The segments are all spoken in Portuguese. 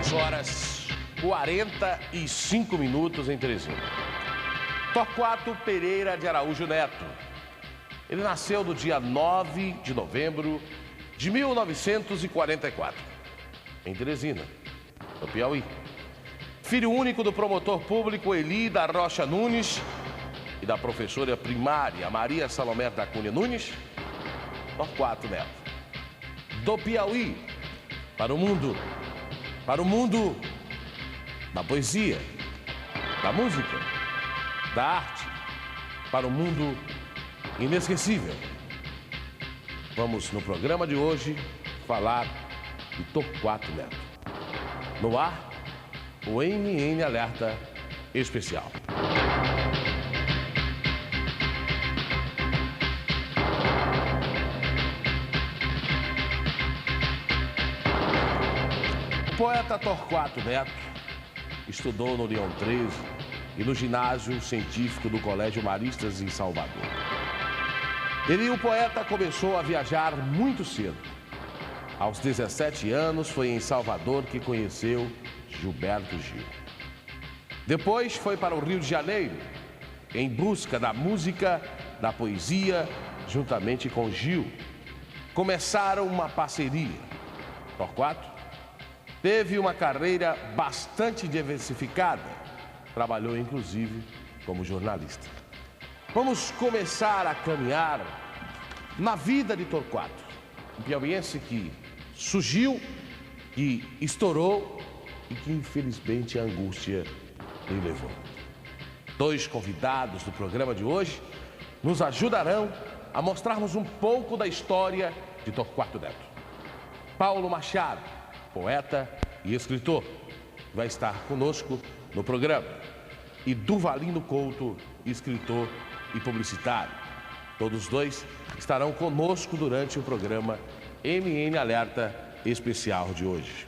6h45 em Teresina. Torquato Pereira de Araújo Neto. Ele nasceu no dia 9 de novembro de 1944, em Teresina, no Piauí. Filho único do promotor público Eli da Rocha Nunes e da professora primária Maria Salomé da Cunha Nunes, Torquato Neto. Do Piauí para o mundo da poesia, da música, da arte, para o mundo inesquecível. Vamos, no programa de hoje, falar de Torquato Neto. No ar, o MN Alerta Especial. O poeta Torquato Neto estudou no Leão 13 e no ginásio científico do Colégio Maristas, em Salvador. O poeta começou a viajar muito cedo. Aos 17 anos, foi em Salvador que conheceu Gilberto Gil. Depois foi para o Rio de Janeiro, em busca da música, da poesia, juntamente com Gil. Começaram uma parceria. Torquato teve uma carreira bastante diversificada. Trabalhou, inclusive, como jornalista. Vamos começar a caminhar na vida de Torquato, um piauiense que surgiu, que estourou e que, infelizmente, a angústia lhe levou. Dois convidados do programa de hoje nos ajudarão a mostrarmos um pouco da história de Torquato Neto. Paulo Machado, poeta e escritor, vai estar conosco no programa. E Duvalino Couto, escritor e publicitário. Todos dois estarão conosco durante o programa MN Alerta Especial de hoje.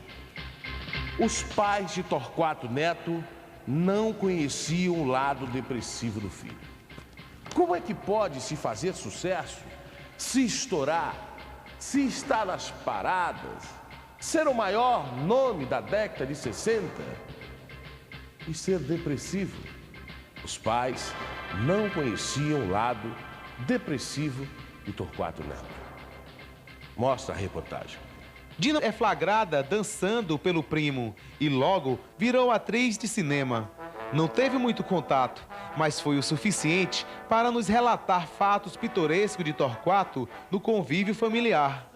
Os pais de Torquato Neto não conheciam o lado depressivo do filho. Como é que pode se fazer sucesso, se estourar, se estar nas paradas, ser o maior nome da década de 60 e ser depressivo? Os pais não conheciam o lado depressivo de Torquato Neto. Mostra a reportagem. Dina é flagrada dançando pelo primo e logo virou atriz de cinema. Não teve muito contato, mas foi o suficiente para nos relatar fatos pitorescos de Torquato no convívio familiar.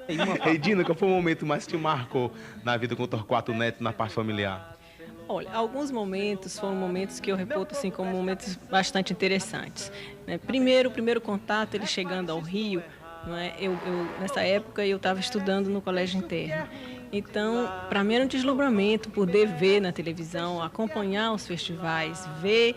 Ei, Dina, qual foi o momento mais que te marcou na vida com Torquato Neto na parte familiar? Olha, alguns momentos foram momentos que eu reputo assim, como momentos bastante interessantes. Primeiro, o primeiro contato, ele chegando ao Rio, não é? Nessa época eu estava estudando no colégio interno. Então, para mim era um deslumbramento poder ver na televisão, acompanhar os festivais, ver,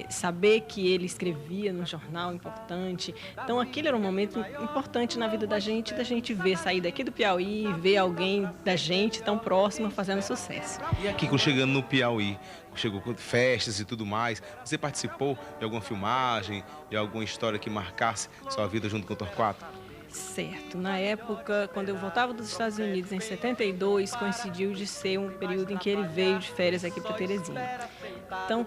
saber que ele escrevia num jornal importante. Então, aquele era um momento importante na vida da gente ver, sair daqui do Piauí, ver alguém da gente tão próximo fazendo sucesso. E aqui, chegando no Piauí, chegou com festas e tudo mais, você participou de alguma filmagem, de alguma história que marcasse sua vida junto com o Torquato? Certo. Na época, quando eu voltava dos Estados Unidos, em 72, coincidiu de ser um período em que ele veio de férias aqui para Teresina. Então,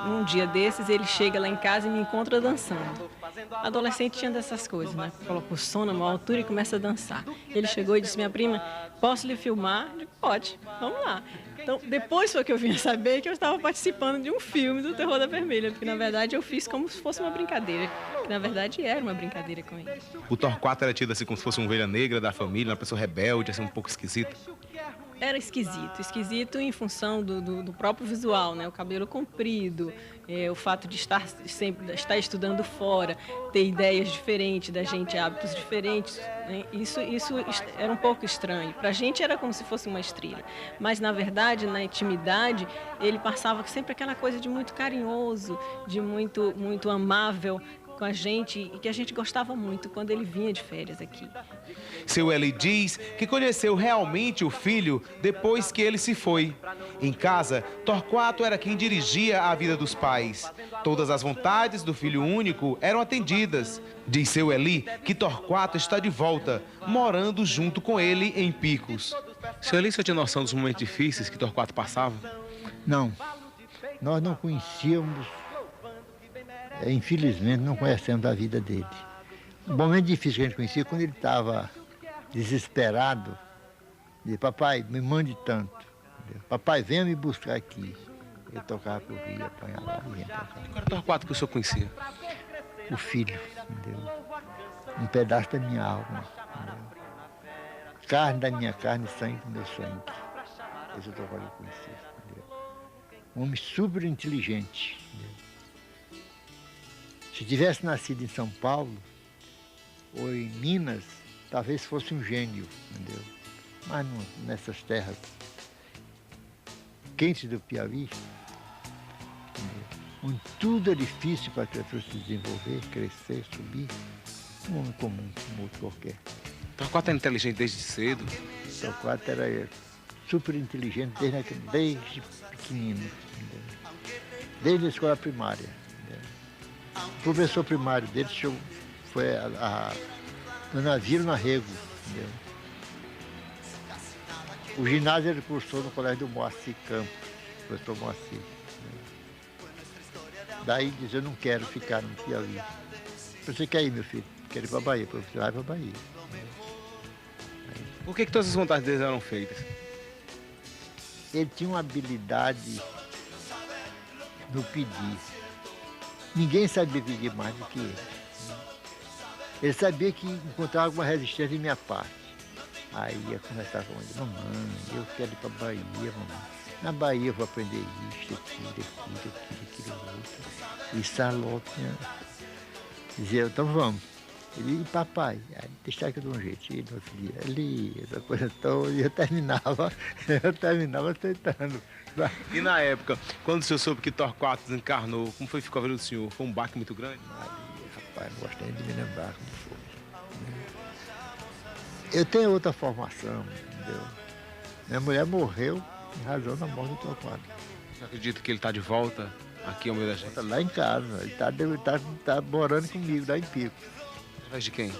um dia desses, ele chega lá em casa e me encontra dançando. Adolescente tinha dessas coisas, né? Coloca o som na maior altura e começa a dançar. Ele chegou e disse: minha prima, posso lhe filmar? Eu disse: pode, vamos lá. Então, depois foi que eu vim a saber que eu estava participando de um filme do Terror da Vermelha, porque, na verdade, eu fiz como se fosse uma brincadeira, que, na verdade, era uma brincadeira com ele. O Torquato era tido assim como se fosse uma ovelha negra da família, uma pessoa rebelde, assim, um pouco esquisita? Era esquisito em função do próprio visual, né? O cabelo comprido, o fato de sempre estar estudando fora, ter ideias diferentes da gente, hábitos diferentes, né? Isso era um pouco estranho. Para a gente era como se fosse uma estrela, mas na verdade, na intimidade, ele passava sempre aquela coisa de muito carinhoso, de muito amável com a gente, e que a gente gostava muito quando ele vinha de férias aqui. Seu Eli diz que conheceu realmente o filho depois que ele se foi. Em casa, Torquato era quem dirigia a vida dos pais. Todas as vontades do filho único eram atendidas. Diz seu Eli que Torquato está de volta, morando junto com ele em Picos. Senhor Eli, você tinha noção dos momentos difíceis que Torquato passava? Não, nós não conhecíamos, infelizmente não conhecemos a vida dele. O momento difícil que a gente conhecia quando ele estava desesperado, dizia, papai, me mande tanto, entendeu? Papai, venha me buscar aqui. Eu tocava pro rio, apanhava e vinha pra cá. Qual era o Torquato que o senhor conhecia? O filho, entendeu? Um pedaço da minha alma, entendeu? Carne da minha carne, sangue do meu sangue. Esse é o Torquato que eu conhecia, entendeu? Um homem super inteligente, entendeu? Se tivesse nascido em São Paulo ou em Minas, talvez fosse um gênio, entendeu? Mas não, nessas terras quentes do Piauí, entendeu? Onde tudo é difícil para a criatura se desenvolver, crescer, subir, um homem comum, como outro qualquer. Torquato era inteligente desde cedo. Torquato era super inteligente desde pequenino, entendeu? Desde a escola primária. Entendeu? O professor primário dele foi a Dona Vilma Rego, entendeu? O ginásio ele cursou no colégio do Moacir Campos, professor Moacir. Entendeu? Daí diz, eu não quero ficar no Piauí. Você quer ir, meu filho? Quero ir para a Bahia. Você vai para a Bahia. Por que todas as vontades deles eram feitas? Ele tinha uma habilidade no pedir. Ninguém sabia pedir mais do que ele. Ele sabia que encontrava alguma resistência de minha parte. Aí ia conversar com ele, mamãe, eu quero ir para a Bahia, mamãe. Na Bahia eu vou aprender isso, aquilo, outro. E Salop dizia, então vamos. Ele, e papai, aí, deixa que eu dou um jeito. E no outro dia, ali, essa coisa toda, e eu terminava aceitando. E na época, quando o senhor soube que Torquato desencarnou, como foi que ficou a vida do senhor? Foi um baque muito grande? Ali, rapaz, não gosto nem de me lembrar como foi. Eu tenho outra formação, entendeu? Minha mulher morreu em razão da morte do Torquato. Você acredita que ele está de volta aqui ao meio da gente? Está lá em casa, ele tá morando comigo lá em Pico. Através de quem?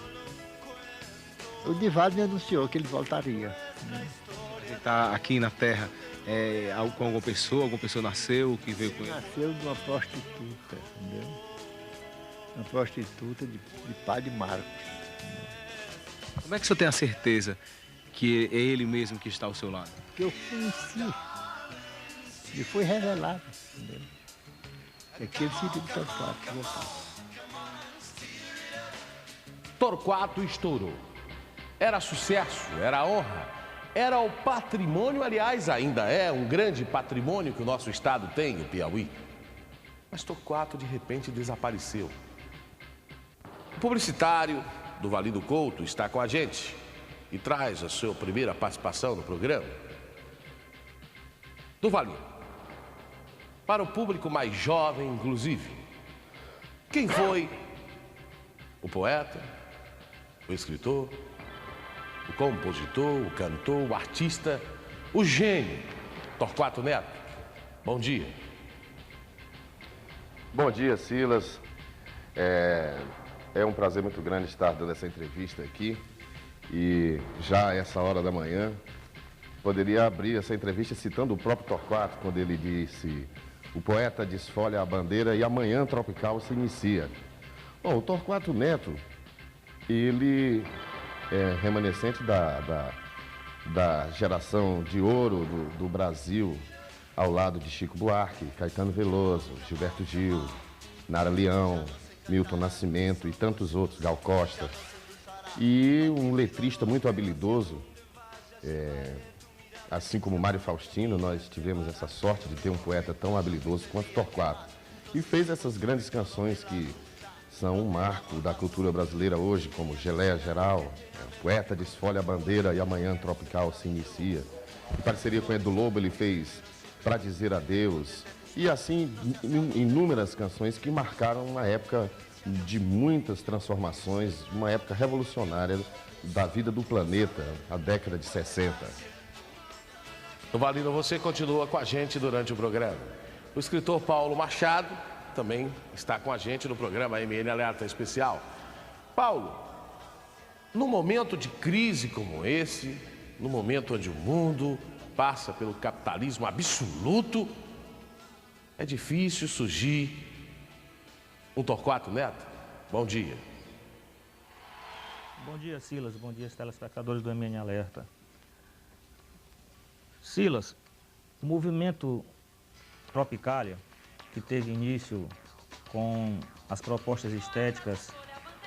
O Divaldo me anunciou que ele voltaria. Né? Ele está aqui na Terra com alguma pessoa nasceu, que veio com ele? Nasceu de uma prostituta, entendeu? Uma prostituta de Padre Marcos. Entendeu? Como é que o senhor tem a certeza que é ele mesmo que está ao seu lado? Que eu conheci. E foi revelado, entendeu? Aquele seria do Torquato que voltava. Torquato estourou. Era sucesso, era honra, era o patrimônio, aliás, ainda é um grande patrimônio que o nosso estado tem, o Piauí. Mas Torquato, de repente, desapareceu. O publicitário do Valido Couto está com a gente e traz a sua primeira participação no programa. Do Valido, para o público mais jovem, inclusive, quem foi o poeta, o escritor, o compositor, o cantor, o artista, o gênio, Torquato Neto? Bom dia. Bom dia, Silas. É um prazer muito grande estar dando essa entrevista aqui. E já a essa hora da manhã, poderia abrir essa entrevista citando o próprio Torquato, quando ele disse: o poeta desfolha a bandeira e a manhã tropical se inicia. Bom, o Torquato Neto, ele é remanescente da geração de ouro do Brasil, ao lado de Chico Buarque, Caetano Veloso, Gilberto Gil, Nara Leão, Milton Nascimento e tantos outros, Gal Costa. E um letrista muito habilidoso, assim como Mário Faustino, nós tivemos essa sorte de ter um poeta tão habilidoso quanto Torquato. E fez essas grandes canções que são um marco da cultura brasileira hoje, como Geleia Geral, o poeta desfolha a bandeira e amanhã tropical se inicia. Em parceria com Edu Lobo, ele fez Pra Dizer Adeus. E assim, inúmeras canções que marcaram uma época de muitas transformações, uma época revolucionária da vida do planeta, a década de 60. Valido, você continua com a gente durante o programa. O escritor Paulo Machado também está com a gente no programa MN Alerta Especial. Paulo, num momento de crise como esse, no momento onde o mundo passa pelo capitalismo absoluto, é difícil surgir um Torquato Neto? Bom dia. Bom dia, Silas. Bom dia, telespectadores do MN Alerta. Silas, o movimento Tropicália, que teve início com as propostas estéticas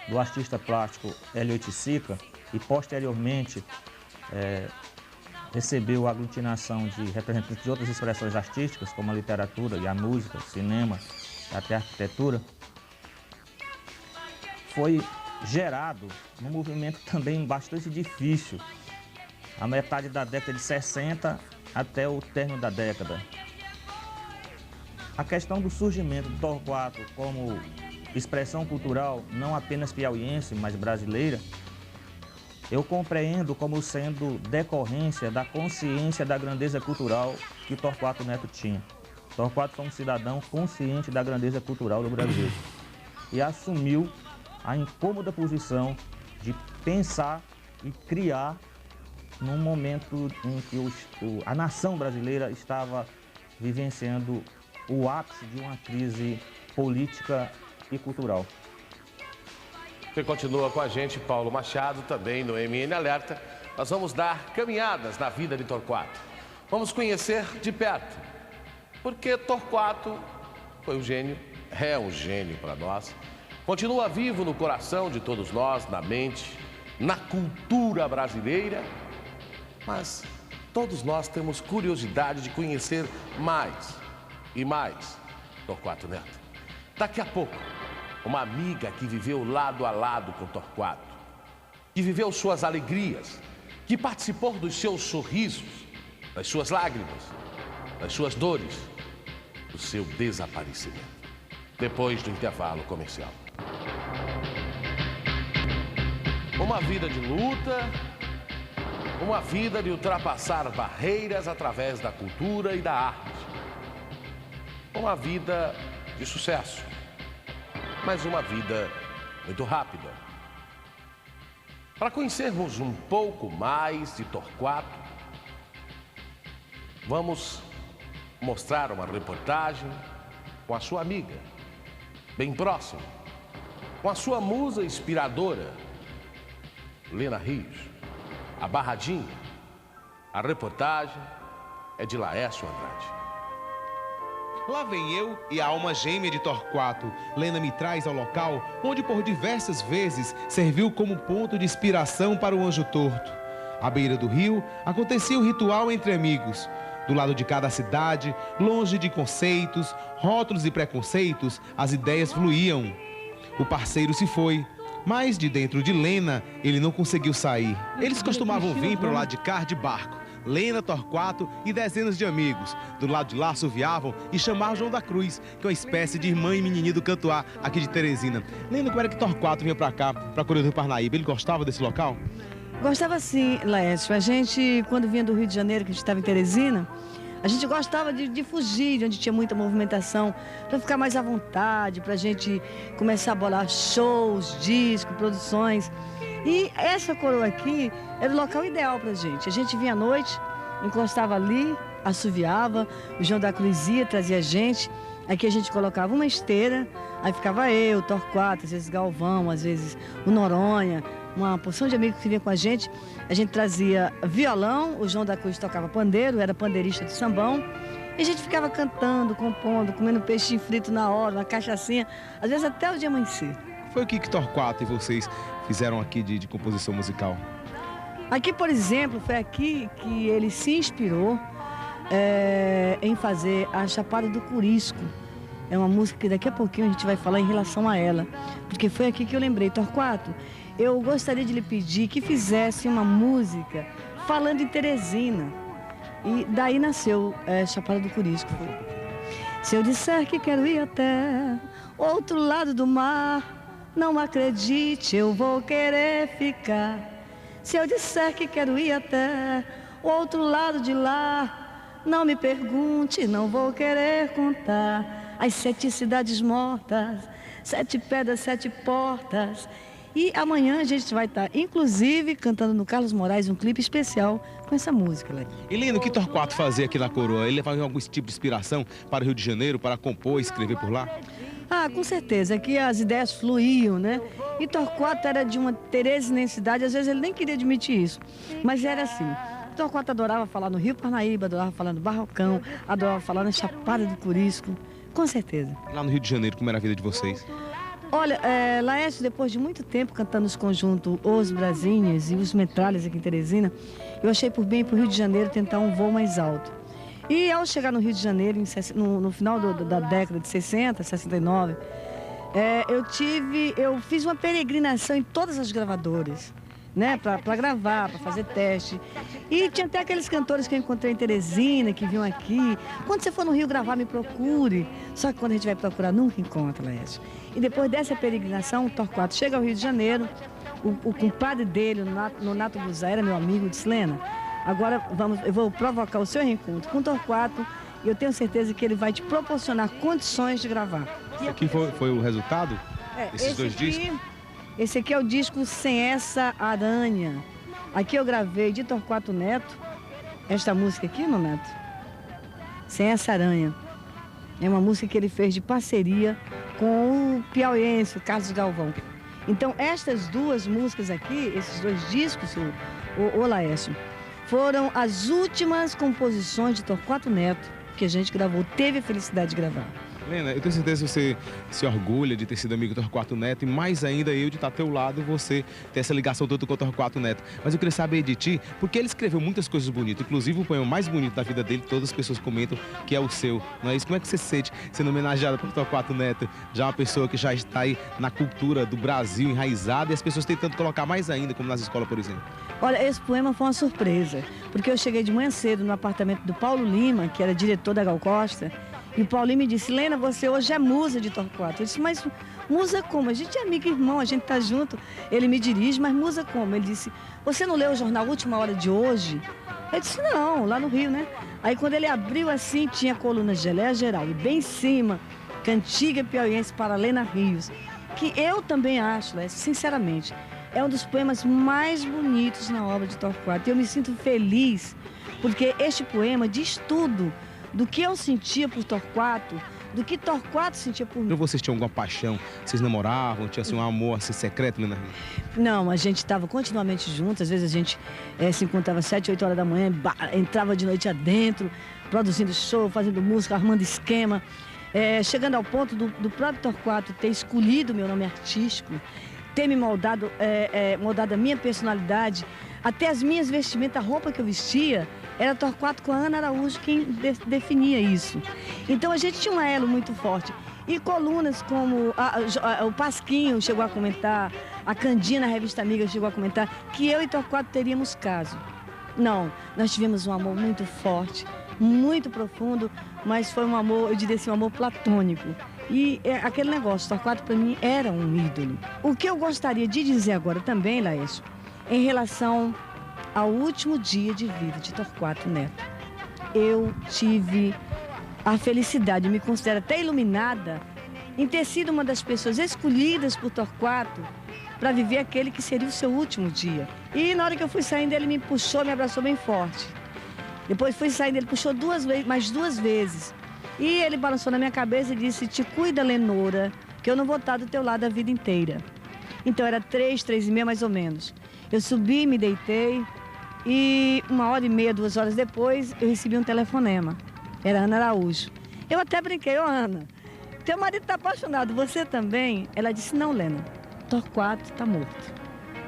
do artista plástico Hélio Oiticica e posteriormente recebeu a aglutinação de representantes de outras expressões artísticas, como a literatura e a música, o cinema, até a arquitetura, foi gerado num movimento também bastante difícil, a metade da década de 60 até o término da década. A questão do surgimento do Torquato como expressão cultural, não apenas piauiense, mas brasileira, eu compreendo como sendo decorrência da consciência da grandeza cultural que Torquato Neto tinha. Torquato foi um cidadão consciente da grandeza cultural do Brasil e assumiu a incômoda posição de pensar e criar num momento em que a nação brasileira estava vivenciando o ápice de uma crise política e cultural. Você continua com a gente, Paulo Machado, também no MN Alerta. Nós vamos dar caminhadas na vida de Torquato. Vamos conhecer de perto, porque Torquato foi um gênio, é um gênio para nós. Continua vivo no coração de todos nós, na mente, na cultura brasileira. Mas todos nós temos curiosidade de conhecer mais e mais Torquato Neto. Daqui a pouco, uma amiga que viveu lado a lado com Torquato, que viveu suas alegrias, que participou dos seus sorrisos, das suas lágrimas, das suas dores, do seu desaparecimento. Depois do intervalo comercial. Uma vida de luta, uma vida de ultrapassar barreiras através da cultura e da arte. Uma vida de sucesso, mas uma vida muito rápida. Para conhecermos um pouco mais de Torquato, vamos mostrar uma reportagem com a sua amiga, bem próxima, com a sua musa inspiradora, Lena Rios, a Barradinha. A reportagem é de Laércio Andrade. Lá vem eu e a alma gêmea de Torquato. Lena me traz ao local onde por diversas vezes serviu como ponto de inspiração para o Anjo Torto. À beira do rio, acontecia o ritual entre amigos. Do lado de cada cidade, longe de conceitos, rótulos e preconceitos, as ideias fluíam. O parceiro se foi, mas de dentro de Lena, ele não conseguiu sair. Eles costumavam vir para o lado de cá de barco. Lena, Torquato e dezenas de amigos. Do lado de lá assoviavam e chamavam João da Cruz, que é uma espécie de irmã e menininho do Cantuá, aqui de Teresina. Lena, como era que Torquato vinha para cá, para Correio do Parnaíba? Ele gostava desse local? Gostava sim, Laércio. A gente, quando vinha do Rio de Janeiro, que a gente estava em Teresina, a gente gostava de fugir de onde tinha muita movimentação, para ficar mais à vontade, para a gente começar a bolar shows, discos, produções. E essa coroa aqui era o local ideal para a gente. A gente vinha à noite, encostava ali, assoviava, o João da Cruz ia, trazia a gente. Aqui a gente colocava uma esteira, aí ficava eu, Torquato, às vezes Galvão, às vezes o Noronha, uma porção de amigos que vinha com a gente. A gente trazia violão, o João da Cruz tocava pandeiro, era pandeirista de sambão. E a gente ficava cantando, compondo, comendo peixinho frito na hora, uma cachaçinha, às vezes até o dia amanhecer. Foi o que Torquato e vocês fizeram aqui de composição musical? Aqui, por exemplo, foi aqui que ele se inspirou em fazer a Chapada do Curisco. É uma música que daqui a pouquinho a gente vai falar em relação a ela, porque foi aqui que eu lembrei. Torquato, eu gostaria de lhe pedir que fizesse uma música falando em Teresina. E daí nasceu Chapada do Curisco. Se eu disser que quero ir até o outro lado do mar, não acredite, eu vou querer ficar. Se eu disser que quero ir até o outro lado de lá, não me pergunte, não vou querer contar as 7 cidades mortas, 7 pedras, 7 portas E amanhã a gente vai estar, inclusive, cantando no Carlos Moraes um clipe especial com essa música, Leno. E Lino, o que Torquato fazia aqui na Coroa? Ele levava algum tipo de inspiração para o Rio de Janeiro, para compor e escrever por lá? Ah, com certeza, aqui as ideias fluíam, né? E Torquato era de uma teresinensidade, às vezes ele nem queria admitir isso, mas era assim. Torquato adorava falar no Rio Parnaíba, adorava falar no Barrocão, adorava falar na Chapada do Curisco, com certeza. Lá no Rio de Janeiro, como era a vida de vocês? Olha, Laércio, depois de muito tempo cantando os conjuntos Os Brasinhas e Os Metralhas aqui em Teresina, eu achei por bem para o Rio de Janeiro tentar um voo mais alto. E ao chegar no Rio de Janeiro, no final da década de 60, 69, eu fiz uma peregrinação em todas as gravadoras, né, para gravar, para fazer teste. E tinha até aqueles cantores que eu encontrei em Teresina, que vinham aqui. Quando você for no Rio gravar, me procure. Só que quando a gente vai procurar, nunca encontra, Laércio. E depois dessa peregrinação, o Torquato chega ao Rio de Janeiro, o compadre dele, o Nonato Buzá, era meu amigo, disse: Lena, agora eu vou provocar o seu reencontro com o Torquato e eu tenho certeza que ele vai te proporcionar condições de gravar. Isso aqui foi o resultado desses dois discos? Esse aqui é o disco Sem Essa Aranha. Aqui eu gravei de Torquato Neto, esta música aqui, Nonato, Sem Essa Aranha. É uma música que ele fez de parceria com o piauiense, o Carlos Galvão. Então, estas duas músicas aqui, esses dois discos, o Laércio, foram as últimas composições de Torquato Neto que a gente gravou, teve a felicidade de gravar. Lena, eu tenho certeza que você se orgulha de ter sido amigo do Torquato Neto e mais ainda eu de estar ao teu lado e você ter essa ligação toda com o Torquato Neto. Mas eu queria saber de ti, porque ele escreveu muitas coisas bonitas, inclusive o poema mais bonito da vida dele, todas as pessoas comentam que é o seu, não é isso? Como é que você se sente sendo homenageado por Torquato Neto, já uma pessoa que já está aí na cultura do Brasil enraizada e as pessoas tentando colocar mais ainda, como nas escolas, por exemplo? Olha, esse poema foi uma surpresa, porque eu cheguei de manhã cedo no apartamento do Paulo Lima, que era diretor da Gal Costa, e o Paulinho me disse: Lena, você hoje é musa de Torquato. Eu disse: mas musa como? A gente é amigo e irmão, a gente tá junto. Ele me dirige, mas musa como? Ele disse: você não leu o jornal Última Hora de hoje? Eu disse: não, lá no Rio, né? Aí quando ele abriu assim, tinha a coluna Geleia Geral e bem em cima, Cantiga Piauiense para Lena Rios, que eu também acho, sinceramente, é um dos poemas mais bonitos na obra de Torquato. E eu me sinto feliz, porque este poema diz tudo do que eu sentia por Torquato, do que Torquato sentia por mim. Vocês tinham alguma paixão? Vocês namoravam? Tinha assim, um amor assim, secreto, Lena? Não, a gente estava continuamente juntos. Às vezes a gente se encontrava às 7, 8 horas da manhã, entrava de noite adentro, produzindo show, fazendo música, armando esquema. Chegando ao ponto do próprio Torquato ter escolhido meu nome artístico, ter me moldado a minha personalidade, até as minhas vestimentas, a roupa que eu vestia, era Torquato com a Ana Araújo quem definia isso. Então a gente tinha um elo muito forte. E colunas como o Pasquinho chegou a comentar, a Candina, a revista Amiga, chegou a comentar que eu e Torquato teríamos caso. Não, nós tivemos um amor muito forte, muito profundo, mas foi um amor, eu diria assim, um amor platônico. E aquele negócio, Torquato para mim era um ídolo. O que eu gostaria de dizer agora também, Laércio, em relação ao último dia de vida de Torquato Neto, eu tive a felicidade, me considero até iluminada, em ter sido uma das pessoas escolhidas por Torquato para viver aquele que seria o seu último dia. E na hora que eu fui saindo, ele me puxou, me abraçou bem forte. Depois fui saindo, ele puxou mais duas vezes. E ele balançou na minha cabeça e disse: te cuida, Lenora, que eu não vou estar do teu lado a vida inteira. Então era 3h30 mais ou menos. Eu subi, me deitei e 1h30, 2 horas depois, eu recebi um telefonema. Era Ana Araújo. Eu até brinquei: ô Ana, teu marido está apaixonado, você também? Ela disse: não, Lena, Torquato está morto.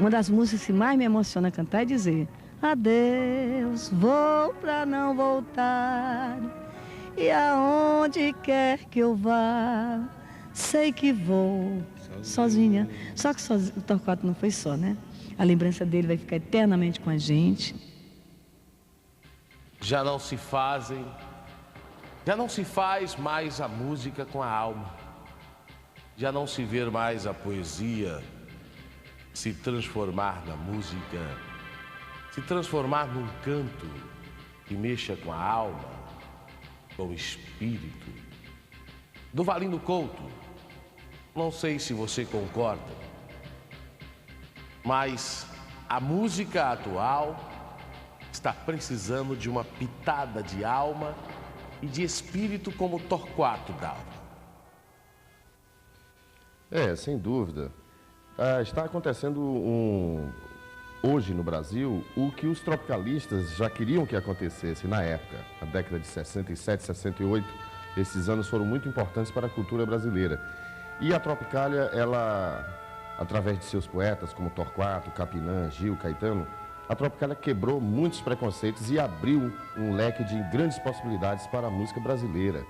Uma das músicas que mais me emociona cantar é dizer: adeus, vou pra não voltar, e aonde quer que eu vá, sei que vou sozinha. Só que o Torquato não foi só, né? A lembrança dele vai ficar eternamente com a gente. Já não se faz mais a música com a alma. Já não se vê mais a poesia se transformar na música, se transformar num canto que mexa com a alma, com o espírito. Do Valino Couto, não sei se você concorda, Mas a música atual está precisando de uma pitada de alma e de espírito como Torquato dava. Sem dúvida. Está acontecendo hoje no Brasil o que os tropicalistas já queriam que acontecesse na época, na década de 67, 68. Esses anos foram muito importantes para a cultura brasileira. E a Tropicália, ela, através de seus poetas como Torquato, Capinã, Gil, Caetano, a Tropicália quebrou muitos preconceitos e abriu um leque de grandes possibilidades para a música brasileira.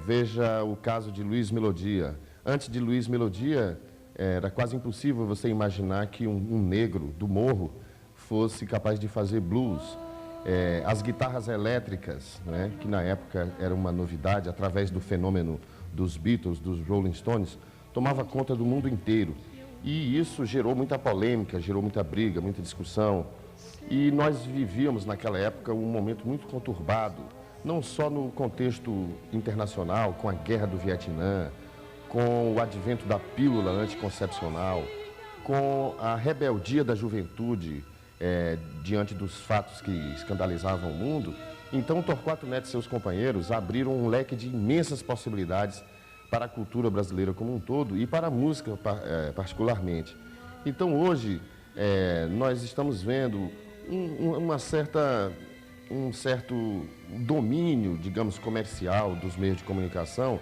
Veja o caso de Luiz Melodia. Antes de Luiz Melodia, era quase impossível você imaginar que um negro do morro fosse capaz de fazer blues. As guitarras elétricas, né, que na época era uma novidade, através do fenômeno dos Beatles, dos Rolling Stones, tomava conta do mundo inteiro. E isso gerou muita polêmica, gerou muita briga, muita discussão. E nós vivíamos naquela época um momento muito conturbado, não só no contexto internacional, com a guerra do Vietnã, com o advento da pílula anticoncepcional, com a rebeldia da juventude diante dos fatos que escandalizavam o mundo. Então, Torquato Neto e seus companheiros abriram um leque de imensas possibilidades para a cultura brasileira como um todo e para a música particularmente. Então, hoje, nós estamos vendo um certo domínio, digamos, comercial dos meios de comunicação,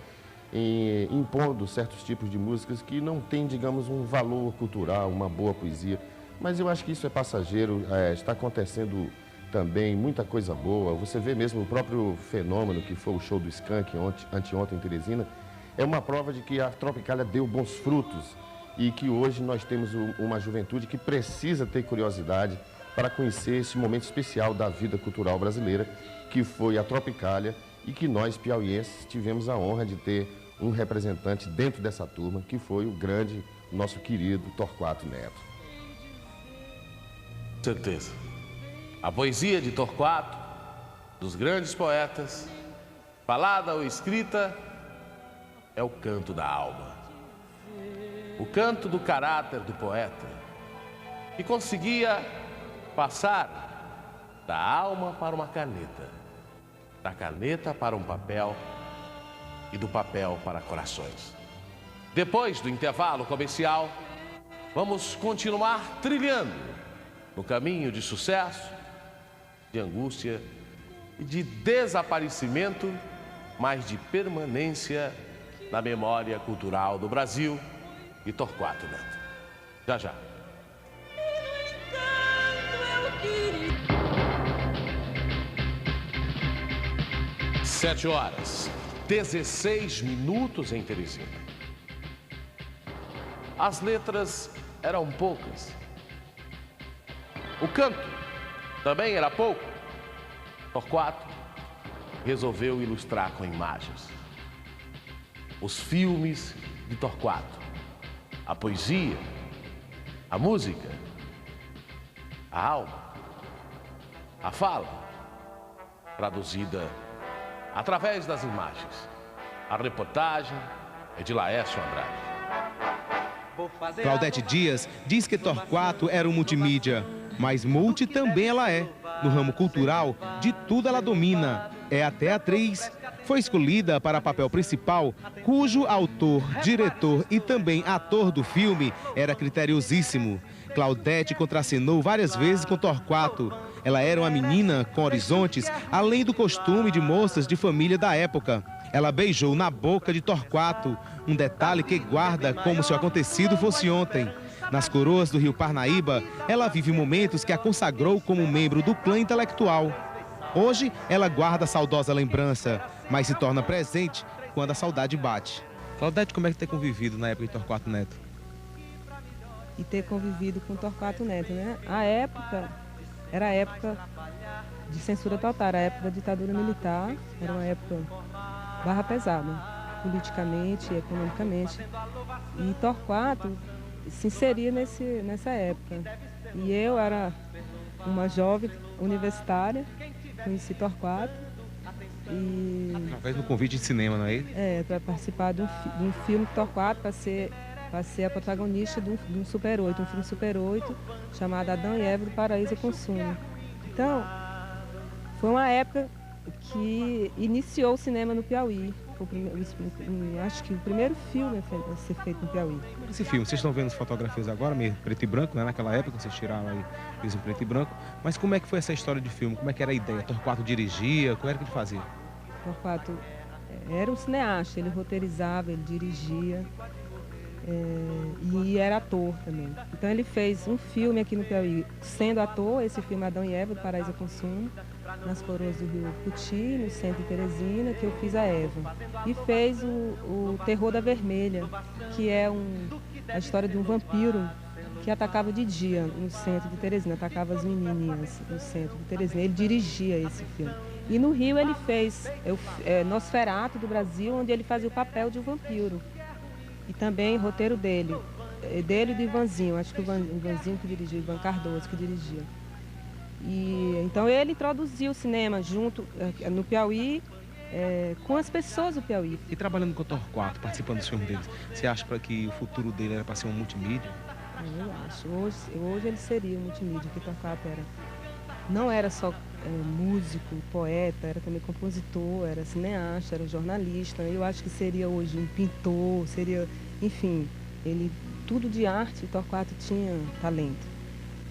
impondo certos tipos de músicas que não têm, digamos, um valor cultural, uma boa poesia. Mas eu acho que isso é passageiro, está acontecendo também muita coisa boa. Você vê mesmo o próprio fenômeno que foi o show do Skank anteontem em Teresina, é uma prova de que a Tropicália deu bons frutos e que hoje nós temos uma juventude que precisa ter curiosidade para conhecer esse momento especial da vida cultural brasileira, que foi a Tropicália, e que nós, piauienses, tivemos a honra de ter um representante dentro dessa turma, que foi o nosso querido Torquato Neto. Certeza. A poesia de Torquato, dos grandes poetas, falada ou escrita, é o canto da alma. O canto do caráter do poeta, que conseguia passar da alma para uma caneta, da caneta para um papel e do papel para corações. Depois do intervalo comercial, vamos continuar trilhando no caminho de sucesso, de angústia e de desaparecimento, mas de permanência na memória cultural do Brasil e Torquato Neto. Já, já. 7h16 em Teresina. As letras eram poucas. O canto também era pouco. Torquato resolveu ilustrar com imagens. Os filmes de Torquato, a poesia, a música, a alma, a fala, traduzida através das imagens. A reportagem é de Laércio Andrade. Claudete Dias diz que Torquato era um multimídia, mas multi também ela é. No ramo cultural, de tudo ela domina. É até atriz. Foi escolhida para papel principal, cujo autor, diretor e também ator do filme era criteriosíssimo. Claudete contracenou várias vezes com Torquato. Ela era uma menina com horizontes, além do costume de moças de família da época. Ela beijou na boca de Torquato, um detalhe que guarda como se o acontecido fosse ontem. Nas coroas do Rio Parnaíba, ela vive momentos que a consagrou como membro do clã intelectual. Hoje, ela guarda a saudosa lembrança, mas se torna presente quando a saudade bate. Claudete, como é que ter convivido na época de Torquato Neto? E ter convivido com Torquato Neto, né? A época era a época de censura total, era a época da ditadura militar, era uma época barra pesada, politicamente, economicamente. E Torquato se inseria nessa época. E eu era uma jovem universitária, conheci Torquato. E através do convite de cinema, não é isso? para participar de um filme de Torquato, para ser para ser a protagonista de um Super 8, um filme Super 8, chamado Adão e Eva do Paraíso e Consumo. Então, foi uma época que iniciou o cinema no Piauí. Acho que o primeiro filme a ser feito no Piauí. Esse filme, vocês estão vendo as fotografias agora, meio preto e branco, né? Naquela época vocês tiraram aí em preto e branco. Mas como é que foi essa história de filme? Como é que era a ideia? Torquato dirigia? Como era que ele fazia? Torquato era um cineasta, ele roteirizava, ele dirigia e era ator também. Então ele fez um filme aqui no Piauí, sendo ator, esse filme Adão e Eva, do Paraíso e Consumo, nas coroas do Rio Puti, no centro de Teresina, que eu fiz a Eva. E fez o Terror da Vermelha, que é a história de um vampiro que atacava de dia no centro de Teresina, atacava as menininhas no centro de Teresina. Ele dirigia esse filme. E no Rio ele fez Nosferatu do Brasil, onde ele fazia o papel de um vampiro. E também roteiro dele e do Ivanzinho, acho que o Ivanzinho que dirigiu, o Ivan Cardoso que dirigia. E então ele introduziu o cinema junto no Piauí, com as pessoas do Piauí. E trabalhando com o Torquato, participando dos filmes deles, você acha que o futuro dele era para ser uma multimídia? Eu acho. Hoje ele seria um multimídia, que Torquato era. Não era só músico, poeta, era também compositor, era cineasta, era jornalista. Eu acho que seria hoje um pintor, seria, enfim, tudo de arte, Torquato tinha talento.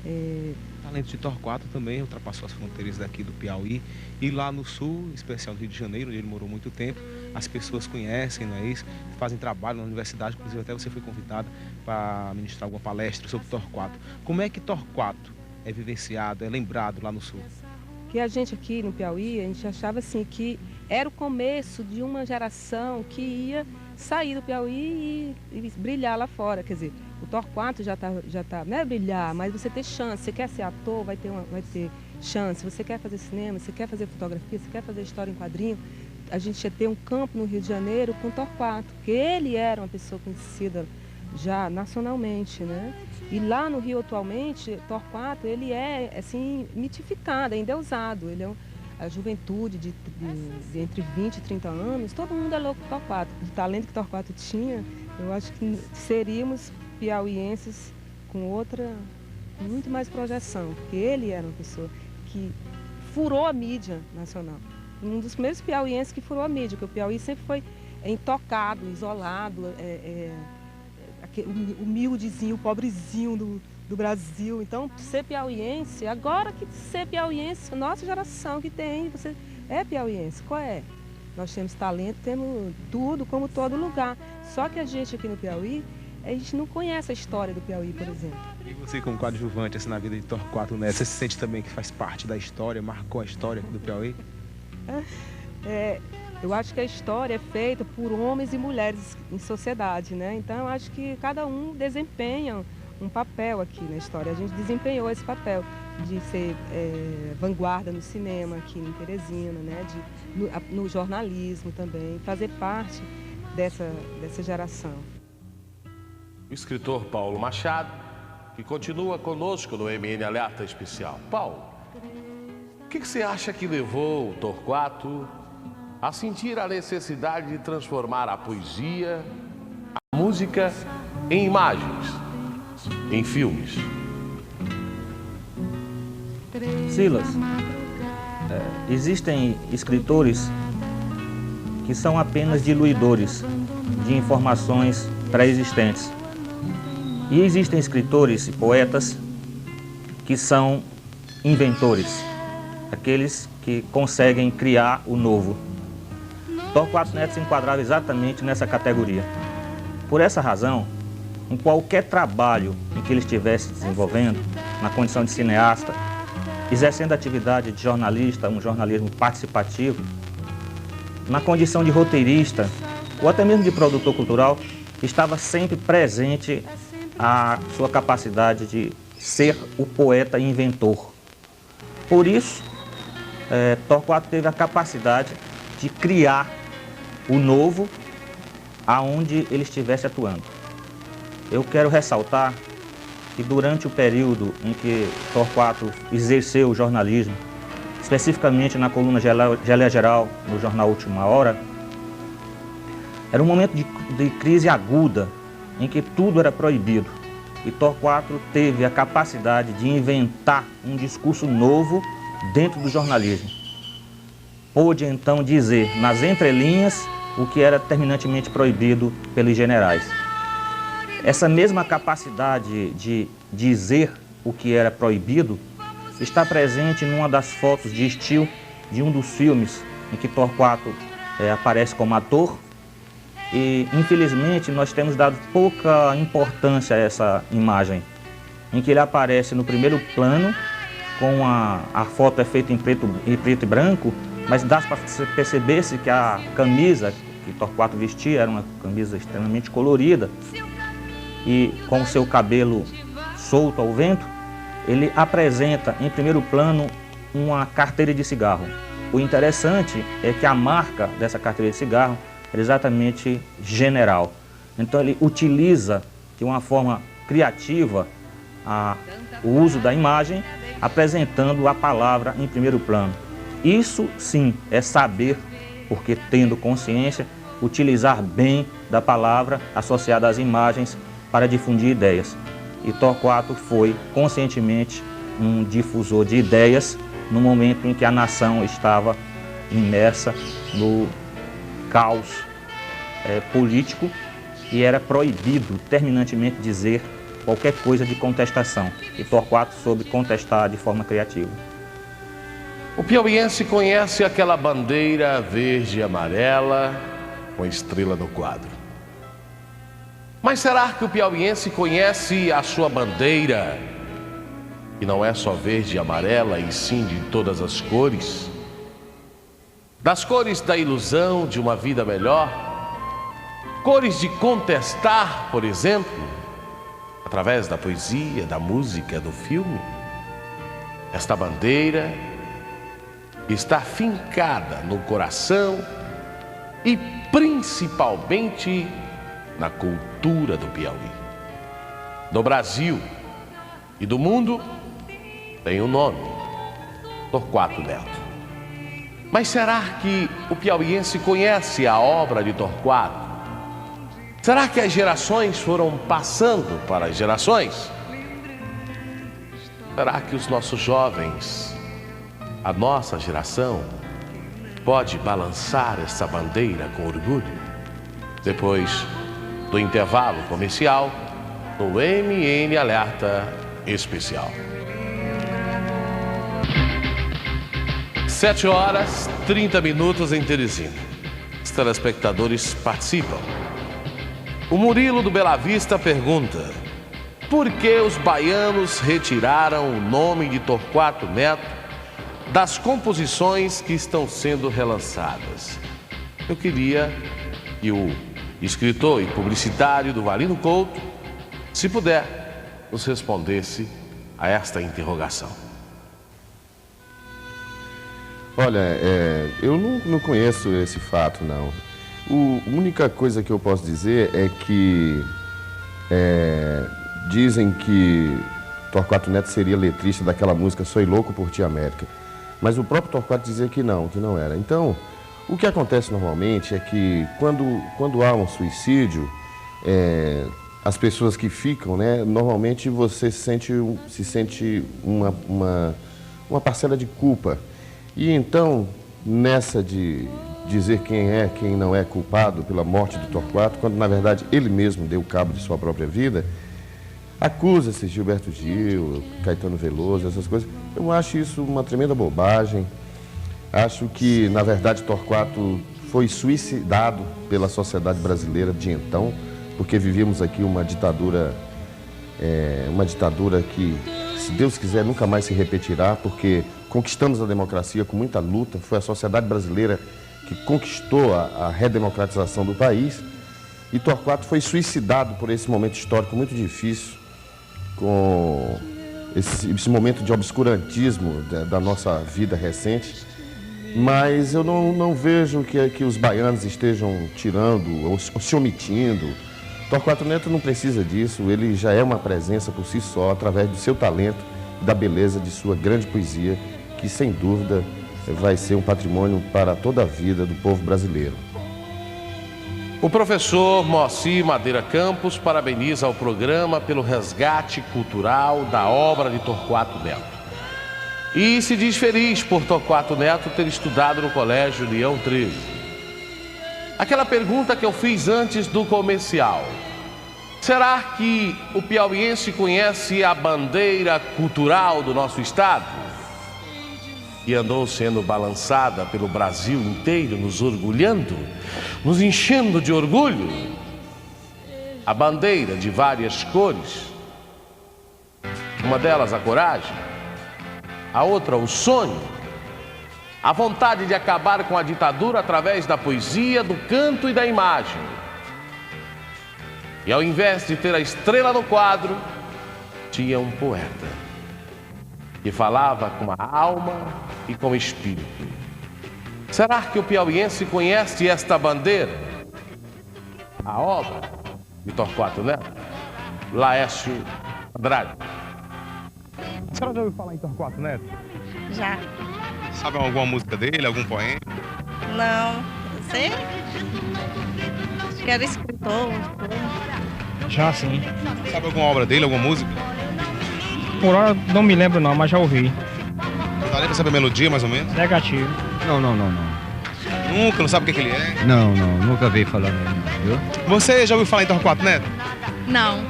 O talento de Torquato também ultrapassou as fronteiras daqui do Piauí. E lá no sul, em especial no Rio de Janeiro, onde ele morou muito tempo, as pessoas conhecem, não é isso? Fazem trabalho na universidade, inclusive até você foi convidada para ministrar alguma palestra sobre Torquato. Como é que Torquato é vivenciado, é lembrado lá no sul? Que a gente aqui no Piauí, a gente achava assim que era o começo de uma geração que ia sair do Piauí e brilhar lá fora. Quer dizer, o Torquato já tá, não é brilhar, mas você ter chance. Você quer ser ator, vai ter chance. Você quer fazer cinema, você quer fazer fotografia, você quer fazer história em quadrinho. A gente ia ter um campo no Rio de Janeiro com o Torquato, porque ele era uma pessoa conhecida já nacionalmente, né? E lá no Rio atualmente, Torquato, ele é assim mitificado, é endeusado. Ele é a juventude de entre 20 e 30 anos, todo mundo é louco por Torquato. O talento que Torquato tinha, eu acho que seríamos piauienses com muito mais projeção, porque ele era uma pessoa que furou a mídia nacional. Um dos primeiros piauienses que furou a mídia, porque o Piauí sempre foi intocado, isolado, humildezinho, pobrezinho do Brasil. Então, ser piauiense, agora que ser piauiense, nossa geração que tem, você é piauiense, qual é? Nós temos talento, temos tudo, como todo lugar. Só que a gente aqui no Piauí, a gente não conhece a história do Piauí, por exemplo. E você como coadjuvante assim, na vida de Torquato Neto, você se sente também que faz parte da história, marcou a história do Piauí? Eu acho que a história é feita por homens e mulheres em sociedade, né? Então eu acho que cada um desempenha um papel aqui na história. A gente desempenhou esse papel de ser vanguarda no cinema aqui em Teresina, né? No jornalismo também, fazer parte dessa geração. O escritor Paulo Machado, que continua conosco no MN Alerta Especial. Paulo, o que você acha que levou o Torquato a sentir a necessidade de transformar a poesia, a música, em imagens, em filmes? Silas, existem escritores que são apenas diluidores de informações pré-existentes. E existem escritores e poetas que são inventores, aqueles que conseguem criar o novo. Torquato Neto se enquadrava exatamente nessa categoria. Por essa razão, em qualquer trabalho em que ele estivesse desenvolvendo, na condição de cineasta, exercendo a atividade de jornalista, um jornalismo participativo, na condição de roteirista ou até mesmo de produtor cultural, estava sempre presente a sua capacidade de ser o poeta e inventor. Por isso, Torquato teve a capacidade de criar o novo aonde ele estivesse atuando. Eu quero ressaltar que durante o período em que Torquato exerceu o jornalismo, especificamente na coluna Geleia Geral, no jornal Última Hora, era um momento de crise aguda em que tudo era proibido. E Torquato teve a capacidade de inventar um discurso novo dentro do jornalismo. Pôde então dizer nas entrelinhas o que era terminantemente proibido pelos generais. Essa mesma capacidade de dizer o que era proibido está presente numa das fotos de estilo de um dos filmes em que Torquato aparece como ator. E, infelizmente, nós temos dado pouca importância a essa imagem, em que ele aparece no primeiro plano, com a foto é feita em preto e branco, mas dá para perceber-se que a camisa que Torquato vestia era uma camisa extremamente colorida, e com o seu cabelo solto ao vento, ele apresenta em primeiro plano uma carteira de cigarro. O interessante é que a marca dessa carteira de cigarro é exatamente General. Então ele utiliza de uma forma criativa o uso da imagem, apresentando a palavra em primeiro plano. Isso sim é saber, porque tendo consciência, utilizar bem da palavra associada às imagens para difundir ideias. E Torquato foi conscientemente um difusor de ideias no momento em que a nação estava imersa no caos político e era proibido terminantemente dizer qualquer coisa de contestação. E Torquato soube contestar de forma criativa. O piauiense conhece aquela bandeira verde e amarela com estrela no quadro. Mas será que o piauiense conhece a sua bandeira, que não é só verde e amarela, e sim de todas as cores? Das cores da ilusão de uma vida melhor, cores de contestar, por exemplo, através da poesia, da música, do filme. Esta bandeira está fincada no coração e principalmente na cultura do Piauí. No Brasil e do mundo tem um nome: Torquato Neto. Mas será que o piauiense conhece a obra de Torquato? Será que as gerações foram passando para as gerações? Será que os nossos jovens, a nossa geração, pode balançar essa bandeira com orgulho? Depois do intervalo comercial, no MN Alerta Especial. 7h30 em Teresina. Os telespectadores participam. O Murilo do Bela Vista pergunta: por que os baianos retiraram o nome de Torquato Neto das composições que estão sendo relançadas? Eu queria que o escritor e publicitário do Valino Couto, se puder, nos respondesse a esta interrogação. Olha, eu não conheço esse fato, não. A única coisa que eu posso dizer é que dizem que Torquato Neto seria letrista daquela música Sou Louco por Ti, América. Mas o próprio Torquato dizia que não era. Então, o que acontece normalmente é que quando há um suicídio, as pessoas que ficam, né, normalmente você se sente uma parcela de culpa. E então, nessa de dizer quem não é culpado pela morte do Torquato, quando na verdade ele mesmo deu cabo de sua própria vida, acusa-se Gilberto Gil, Caetano Veloso, essas coisas. Eu acho isso uma tremenda bobagem. Acho que, na verdade, Torquato foi suicidado pela sociedade brasileira de então, porque vivíamos aqui uma ditadura que, se Deus quiser, nunca mais se repetirá, porque conquistamos a democracia com muita luta. Foi a sociedade brasileira que conquistou a redemocratização do país. E Torquato foi suicidado por esse momento histórico muito difícil, com esse momento de obscurantismo da nossa vida recente. Mas eu não vejo que os baianos estejam tirando ou se omitindo. Torquato Neto não precisa disso, ele já é uma presença por si só, através do seu talento e da beleza de sua grande poesia, que sem dúvida vai ser um patrimônio para toda a vida do povo brasileiro. O professor Moacir Madeira Campos parabeniza o programa pelo resgate cultural da obra de Torquato Neto. E se diz feliz por Torquato Neto ter estudado no Colégio União 13. Aquela pergunta que eu fiz antes do comercial. Será que o piauiense conhece a bandeira cultural do nosso estado? E andou sendo balançada pelo Brasil inteiro, nos orgulhando, nos enchendo de orgulho. A bandeira de várias cores. Uma delas a coragem, a outra o sonho, a vontade de acabar com a ditadura através da poesia, do canto e da imagem. E ao invés de ter a estrela no quadro, tinha um poeta que falava com a alma e com o espírito. Será que o piauiense conhece esta bandeira? A obra de Torquato Neto, Laércio Andrade. A senhora já ouviu falar em Torquato Neto? Já. Sabe alguma música dele, algum poema? Não, sei. Acho que era escritor. Já sim. Sabe alguma obra dele, alguma música? Por hora não me lembro não, mas já ouvi. Dá nem pra saber a melodia, mais ou menos? Negativo. Não. Nunca, não sabe o que ele é? Não, nunca vi falar nele, viu? Você já ouviu falar em Torquato Neto? Não,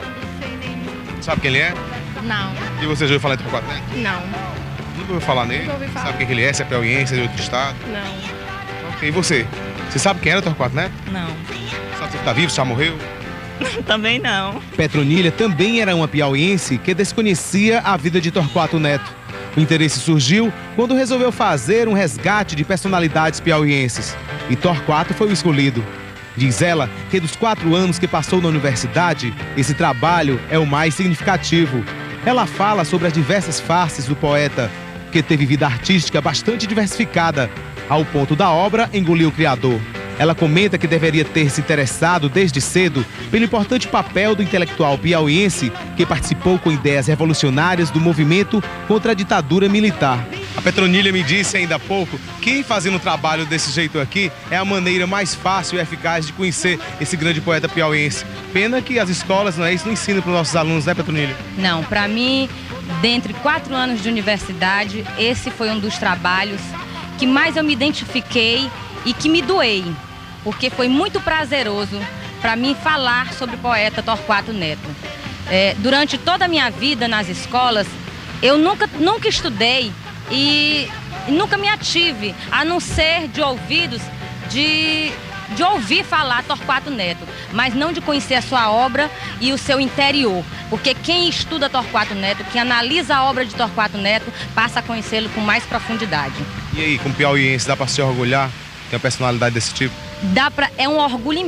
Sabe quem ele é? não, E você já ouviu falar em Torquato Neto? não, Nunca ouviu falar nele? Nunca ouvi falar. Sabe quem ele é? Se é piauiense, é de outro estado? não, Ok, e você? Você sabe quem era Torquato Neto? não. Sabe se ele tá vivo, se já morreu? Também não. Petronilha também era uma piauiense que desconhecia a vida de Torquato Neto. O interesse surgiu quando resolveu fazer um resgate de personalidades piauienses. E Torquato foi o escolhido. Diz ela que dos 4 anos que passou na universidade, esse trabalho é o mais significativo. Ela fala sobre as diversas faces do poeta, que teve vida artística bastante diversificada, ao ponto da obra engolir o criador. Ela comenta que deveria ter se interessado desde cedo pelo importante papel do intelectual piauiense que participou com ideias revolucionárias do movimento contra a ditadura militar. A Petronilha me disse ainda há pouco que fazendo um trabalho desse jeito aqui é a maneira mais fácil e eficaz de conhecer esse grande poeta piauiense. Pena que as escolas não ensinam para os nossos alunos, né, Petronilha? Não, para mim, dentre 4 anos de universidade, esse foi um dos trabalhos que mais eu me identifiquei e que me doei, porque foi muito prazeroso para mim falar sobre o poeta Torquato Neto. Durante toda a minha vida nas escolas, eu nunca estudei e nunca me ative, a não ser de ouvidos, de ouvir falar Torquato Neto, mas não de conhecer a sua obra e o seu interior, porque quem estuda Torquato Neto, quem analisa a obra de Torquato Neto, passa a conhecê-lo com mais profundidade. E aí, como piauiense, dá para se orgulhar? Tem uma personalidade desse tipo? É um orgulho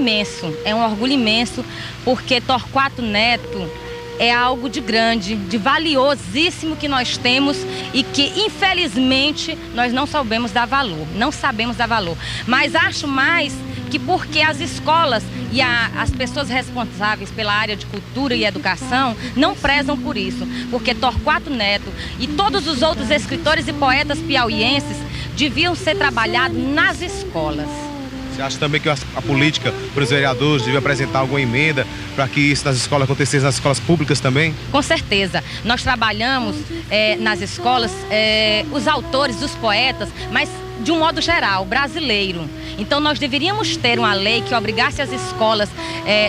imenso, porque Torquato Neto é algo de grande, de valiosíssimo que nós temos e que, infelizmente, nós não sabemos dar valor. Mas acho mais que porque as escolas e as pessoas responsáveis pela área de cultura e educação não prezam por isso. Porque Torquato Neto e todos os outros escritores e poetas piauienses deviam ser trabalhados nas escolas. Você acha também que a política, os vereadores, deviam apresentar alguma emenda para que isso nas escolas acontecesse, nas escolas públicas também? Com certeza. Nós trabalhamos nas escolas os autores, os poetas, mas de um modo geral, brasileiro. Então nós deveríamos ter uma lei que obrigasse as escolas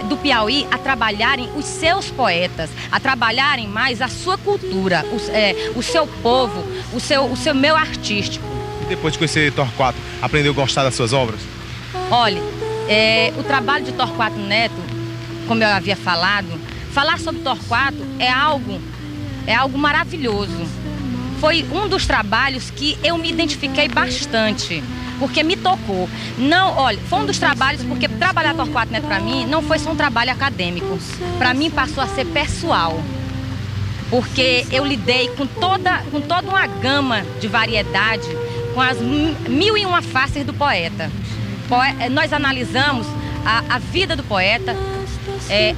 do Piauí a trabalharem os seus poetas, a trabalharem mais a sua cultura, o seu povo, o seu meio artístico. E depois de conhecer Torquato, aprendeu a gostar das suas obras? Olha, o trabalho de Torquato Neto, como eu havia falado, falar sobre Torquato é algo maravilhoso. Foi um dos trabalhos que eu me identifiquei bastante, porque me tocou. Foi um dos trabalhos, porque trabalhar Torquato Neto para mim não foi só um trabalho acadêmico. Para mim passou a ser pessoal, porque eu lidei com toda uma gama de variedade, com as 1001 faces do poeta. Nós analisamos a vida do poeta,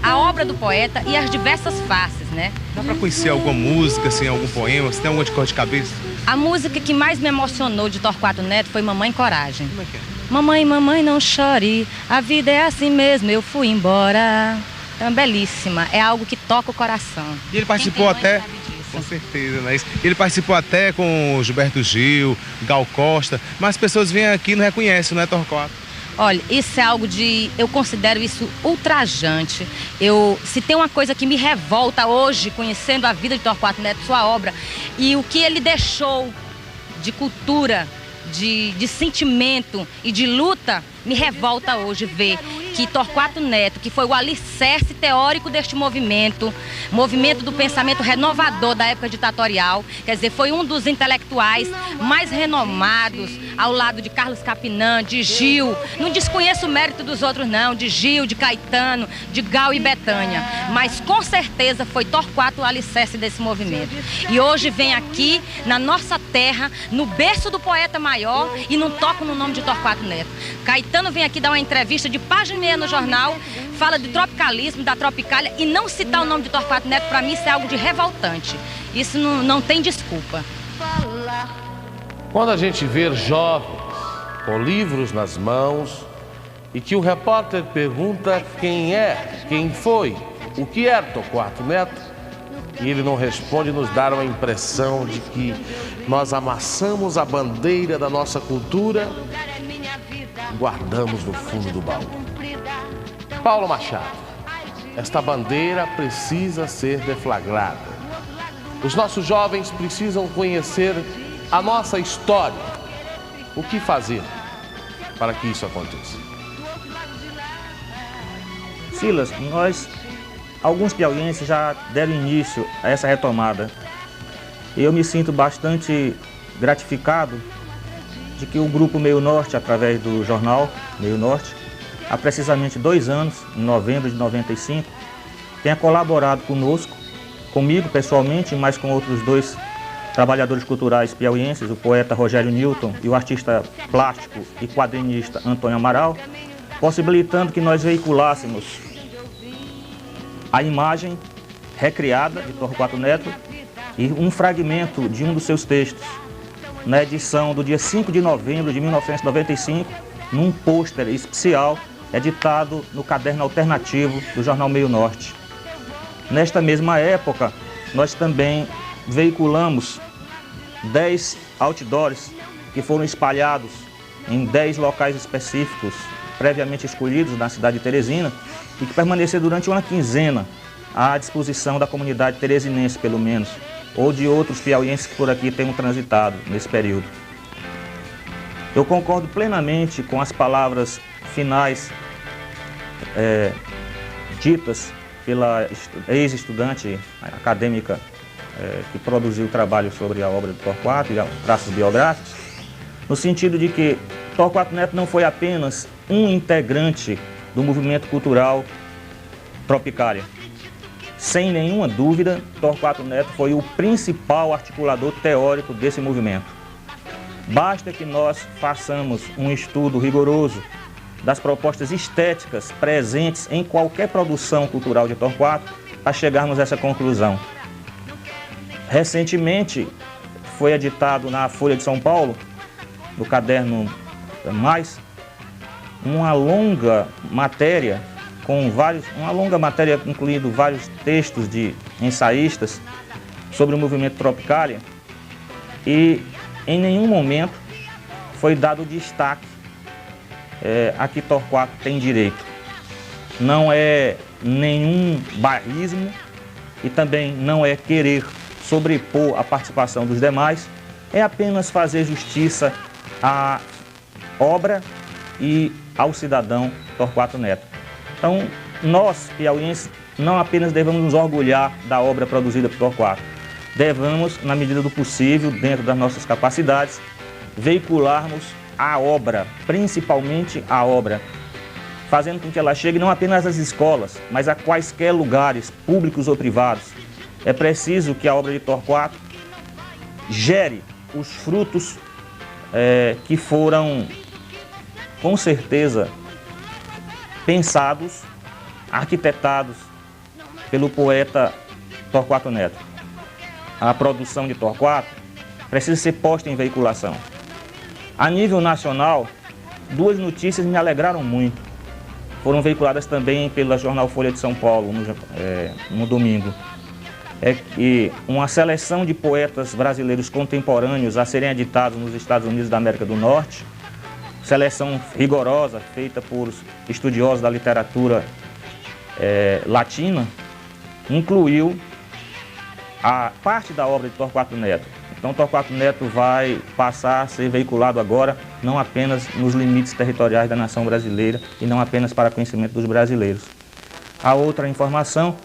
a obra do poeta e as diversas faces, né? Dá para conhecer alguma música, assim, algum poema? Você tem alguma de cor de cabeça? A música que mais me emocionou de Torquato Neto foi Mamãe Coragem. Como é que é? Mamãe, mamãe, não chore, a vida é assim mesmo, eu fui embora. É belíssima, é algo que toca o coração. E ele participou até, com certeza, né? Ele participou até com Gilberto Gil, Gal Costa, mas as pessoas vêm aqui e não reconhecem, não é, Torquato? Olha, isso é algo eu considero isso ultrajante. Se tem uma coisa que me revolta hoje, conhecendo a vida de Torquato Neto, sua obra, e o que ele deixou de cultura, de sentimento e de luta, me revolta hoje ver que Torquato Neto, que foi o alicerce teórico deste movimento do pensamento renovador da época ditatorial, quer dizer, foi um dos intelectuais mais renomados, ao lado de Carlos Capinã, de Gil, não desconheço o mérito dos outros não, de Gil, de Caetano, de Gal e Betânia, mas com certeza foi Torquato o alicerce desse movimento. E hoje vem aqui, na nossa terra, no berço do poeta maior, e não toca no nome de Torquato Neto. Caetano vem aqui dar uma entrevista de página e meia no jornal, fala de tropicalismo, da Tropicália, e não citar o nome de Torquato Neto, para mim isso é algo de revoltante. Isso não tem desculpa. Quando a gente vê jovens com livros nas mãos e que o repórter pergunta quem é, quem foi, o que é Torquato Neto, e ele não responde, nos dá uma impressão de que nós amassamos a bandeira da nossa cultura, guardamos no fundo do baú. Paulo Machado, esta bandeira precisa ser deflagrada. Os nossos jovens precisam conhecer a nossa história. O que fazer para que isso aconteça? Silas, alguns piauienses já deram início a essa retomada. Eu me sinto bastante gratificado de que o Grupo Meio Norte, através do jornal Meio Norte, há precisamente 2 anos, em novembro de 95, tenha colaborado comigo pessoalmente, mas com outros 2 trabalhadores culturais piauienses, o poeta Rogério Newton e o artista plástico e quadrinista Antônio Amaral, possibilitando que nós veiculássemos a imagem recriada de Torquato Neto e um fragmento de um dos seus textos, na edição do dia 5 de novembro de 1995, num pôster especial editado no caderno alternativo do jornal Meio Norte. Nesta mesma época, nós também veiculamos 10 outdoors que foram espalhados em 10 locais específicos, previamente escolhidos na cidade de Teresina, e que permaneceram durante uma quinzena à disposição da comunidade teresinense, pelo menos, ou de outros piauienses que por aqui tenham transitado nesse período. Eu concordo plenamente com as palavras finais ditas pela ex-estudante acadêmica que produziu o trabalho sobre a obra de Torquato e traços biográficos, no sentido de que Torquato Neto não foi apenas um integrante do movimento cultural Tropicália. Sem nenhuma dúvida, Torquato Neto foi o principal articulador teórico desse movimento. Basta que nós façamos um estudo rigoroso das propostas estéticas presentes em qualquer produção cultural de Torquato para chegarmos a essa conclusão. Recentemente, foi editado na Folha de São Paulo, no caderno Mais, uma longa matéria incluindo vários textos de ensaístas sobre o movimento Tropicália, e em nenhum momento foi dado destaque a que Torquato tem direito. Não é nenhum bairrismo e também não é querer sobrepor a participação dos demais, é apenas fazer justiça à obra e ao cidadão Torquato Neto. Então, nós, piauienses, não apenas devemos nos orgulhar da obra produzida por Torquato, devemos, na medida do possível, dentro das nossas capacidades, veicularmos a obra, principalmente a obra, fazendo com que ela chegue não apenas às escolas, mas a quaisquer lugares, públicos ou privados. É preciso que a obra de Torquato gere os frutos que foram, com certeza, pensados, arquitetados pelo poeta Torquato Neto. A produção de Torquato precisa ser posta em veiculação. A nível nacional, duas notícias me alegraram muito. Foram veiculadas também pela jornal Folha de São Paulo, no domingo. É que uma seleção de poetas brasileiros contemporâneos a serem editados nos Estados Unidos da América do Norte, seleção rigorosa, feita por estudiosos da literatura latina, incluiu a parte da obra de Torquato Neto. Então, Torquato Neto vai passar a ser veiculado agora, não apenas nos limites territoriais da nação brasileira e não apenas para conhecimento dos brasileiros. A outra informação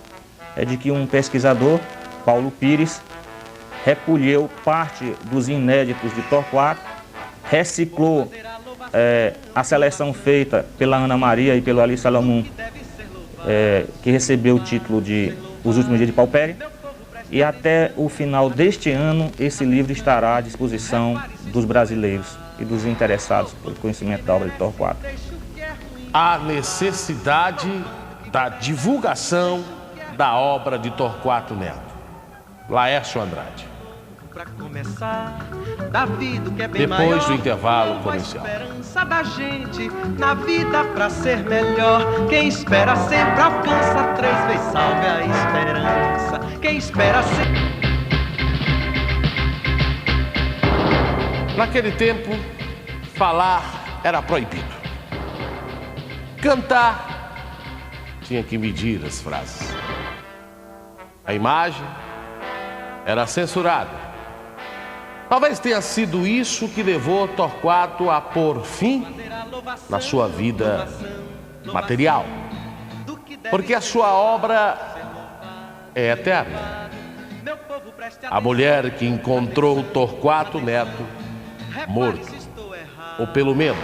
é de que um pesquisador, Paulo Pires, recolheu parte dos inéditos de Torquato, reciclou a seleção feita pela Ana Maria e pelo Ali Salomão, que recebeu o título de Os Últimos Dias de Paupéry, e até o final deste ano esse livro estará à disposição dos brasileiros e dos interessados pelo conhecimento da obra de Torquato. A necessidade da divulgação da obra de Torquato Neto. Laércio Andrade. Depois do intervalo comercial. Esperança da gente na vida pra ser melhor. Quem espera sempre alcança, 3 vezes salve a esperança. Quem espera sempre... Naquele tempo, falar era proibido. Cantar tinha que medir as frases. A imagem era censurada. Talvez tenha sido isso que levou Torquato a pôr fim na sua vida material. Porque a sua obra é eterna. A mulher que encontrou Torquato Neto morto, ou pelo menos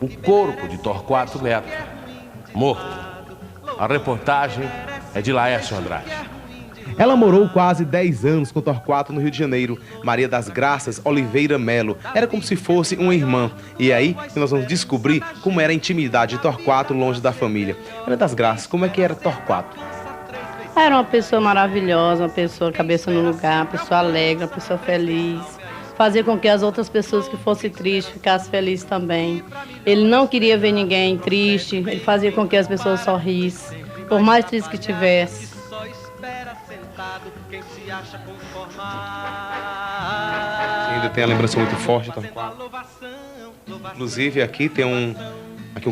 o corpo de Torquato Neto morto. A reportagem é de Laércio Andrade. Ela morou quase 10 anos com Torquato no Rio de Janeiro. Maria das Graças Oliveira Melo. Era como se fosse uma irmã. E é aí que nós vamos descobrir como era a intimidade de Torquato longe da família. Maria das Graças, como é que era Torquato? Era uma pessoa maravilhosa, uma pessoa cabeça no lugar, uma pessoa alegre, uma pessoa feliz. Fazia com que as outras pessoas que fossem tristes ficassem felizes também. Ele não queria ver ninguém triste, ele fazia com que as pessoas sorrissem, por mais triste que tivesse. Ainda tem a lembrança muito forte, Torquato. Inclusive aqui tem um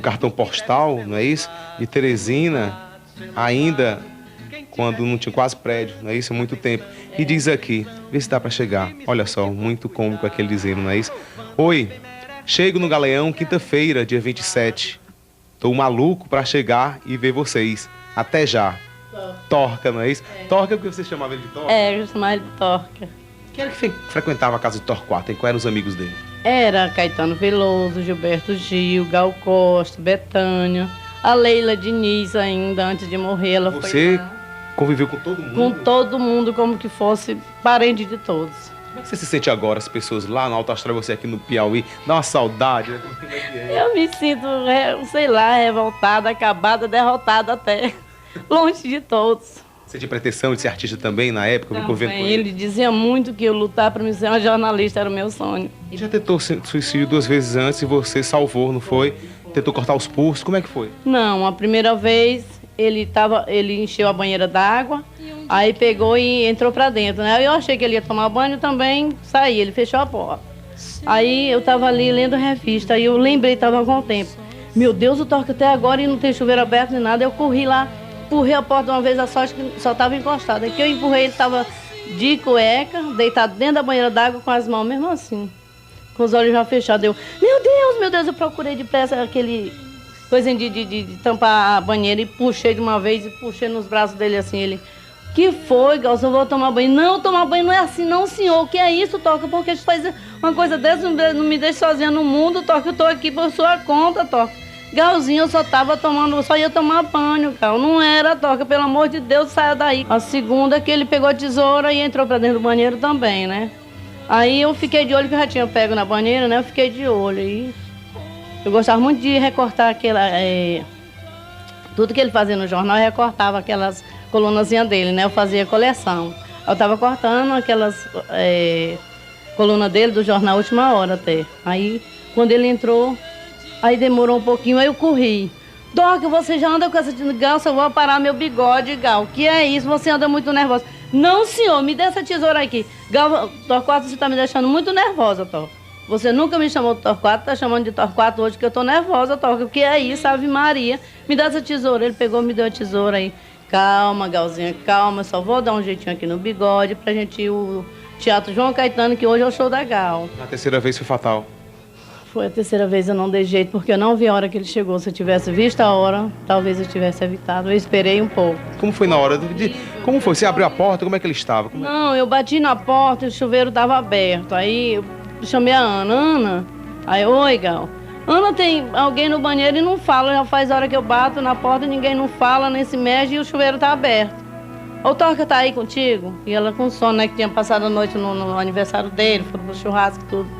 cartão postal, não é isso? De Teresina, ainda quando não tinha quase prédio, não é isso? Há muito tempo. E diz aqui, vê se dá para chegar. Olha só, muito cômico aquele dizendo, não é isso? Oi, chego no Galeão quinta-feira, dia 27. Tô maluco para chegar e ver vocês. Até já. Torca, não é isso? Torca porque você chamava ele de Torca? Eu chamava ele de Torca. Quem era que frequentava a casa de Torquato? E quais eram os amigos dele? Era Caetano Veloso, Gilberto Gil, Gal Costa, Betânia, a Leila Diniz ainda, antes de morrer, ela foi Você lá. Conviveu com todo mundo? Com todo mundo, como que fosse parente de todos. Como é que você se sente agora, as pessoas lá no Alto Astral, você aqui no Piauí? Dá uma saudade, né? Como é que é? Eu me sinto, sei lá, revoltada, acabada, derrotada até. Longe de todos. Você tinha pretensão de ser artista também na época? Ele dizia muito que eu lutar para me ser uma jornalista era o meu sonho. Ele já tentou suicídio 2 vezes antes e você salvou, não foi? Tentou cortar os pulsos, como é que foi? Não, a primeira vez ele encheu a banheira d'água, aí pegou e entrou para dentro, né? Eu achei que ele ia tomar banho também, saí, ele fechou a porta. Aí eu estava ali lendo revista, aí eu lembrei, estava com o tempo. Meu Deus, o Torca até agora e não tem chuveiro aberto nem nada, eu corri lá. Empurrei a porta uma vez, a sorte que só estava encostada. Que eu empurrei, ele estava de cueca, deitado dentro da banheira d'água com as mãos, mesmo assim, com os olhos já fechados. Eu, meu Deus, eu procurei depressa aquele coisinha de tampar a banheira e puxei de uma vez e puxei nos braços dele assim. Ele, que foi, Galson, eu vou tomar banho. Não, tomar banho não é assim não, senhor. O que é isso, Torca? Porque a gente faz uma coisa dessa, não me deixe sozinha no mundo, Torca. Eu estou aqui por sua conta, Torca. Galzinho, eu só ia tomar banho, Gal. Não era, Torca, pelo amor de Deus, saia daí. A segunda que ele pegou a tesoura e entrou pra dentro do banheiro também, né? Aí eu fiquei de olho, que eu já tinha pego na banheira, né? Eu fiquei de olho. E eu gostava muito de recortar aquela... tudo que ele fazia no jornal, eu recortava aquelas colunazinhas dele, né? Eu fazia coleção. Eu tava cortando aquelas colunas dele do jornal Última Hora até. Aí, quando ele entrou... Aí demorou um pouquinho, aí eu corri. Dorca, você já anda com essa... Gal, eu vou parar meu bigode, Gal. Que é isso? Você anda muito nervosa. Não, senhor, me dê essa tesoura aqui. Gal, Torquato, você tá me deixando muito nervosa, Torca. Você nunca me chamou de Torquato, tá chamando de Torquato hoje que eu tô nervosa, Torca. O que é isso, Ave Maria? Me dá essa tesoura. Ele pegou, me deu a tesoura aí. Calma, Galzinha, calma. Só vou dar um jeitinho aqui no bigode pra gente ir ao Teatro João Caetano, que hoje é o show da Gal. Na terceira vez foi fatal. Foi a terceira vez, eu não dei jeito, porque eu não vi a hora que ele chegou. Se eu tivesse visto a hora, talvez eu tivesse evitado. Eu esperei um pouco. Como foi na hora? Como foi? Você abriu a porta? Como é que ele estava? Não, eu bati na porta e o chuveiro estava aberto. Aí eu chamei a Ana. Ana, aí, oi, Gal. Ana, tem alguém no banheiro e não fala. Já faz hora que eu bato na porta e ninguém não fala, nem se mexe e o chuveiro está aberto. O Torca tá aí contigo? E ela com sono, né, que tinha passado a noite no aniversário dele, foi pro churrasco e tudo.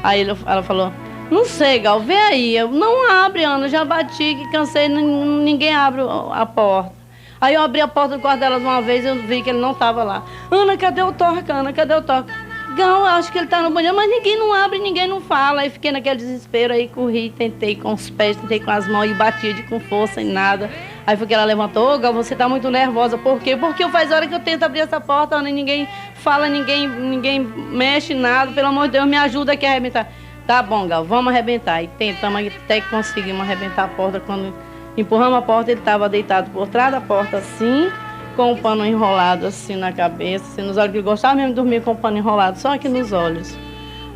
Aí ela falou... Não sei, Gal, vê aí. Eu, não abre, Ana, já bati, que cansei, ninguém abre a porta. Aí eu abri a porta do quarto dela de uma vez e eu vi que ele não estava lá. Ana, cadê o Torca? Ana, cadê o Torca? Gal, acho que ele tá no banheiro, mas ninguém não abre, ninguém não fala. Aí fiquei naquele desespero, aí corri, tentei com os pés, tentei com as mãos e batia com força e nada. Aí foi que ela levantou, Gal, você tá muito nervosa. Por quê? Porque faz hora que eu tento abrir essa porta, Ana, e ninguém fala, ninguém mexe, nada. Pelo amor de Deus, me ajuda aqui a arrebentar. Tá bom, Gal, vamos arrebentar. E tentamos até que conseguimos arrebentar a porta. Quando empurramos a porta, ele estava deitado por trás da porta assim, com o pano enrolado assim na cabeça, assim, nos olhos, que ele gostava mesmo de dormir com o pano enrolado, só aqui nos olhos.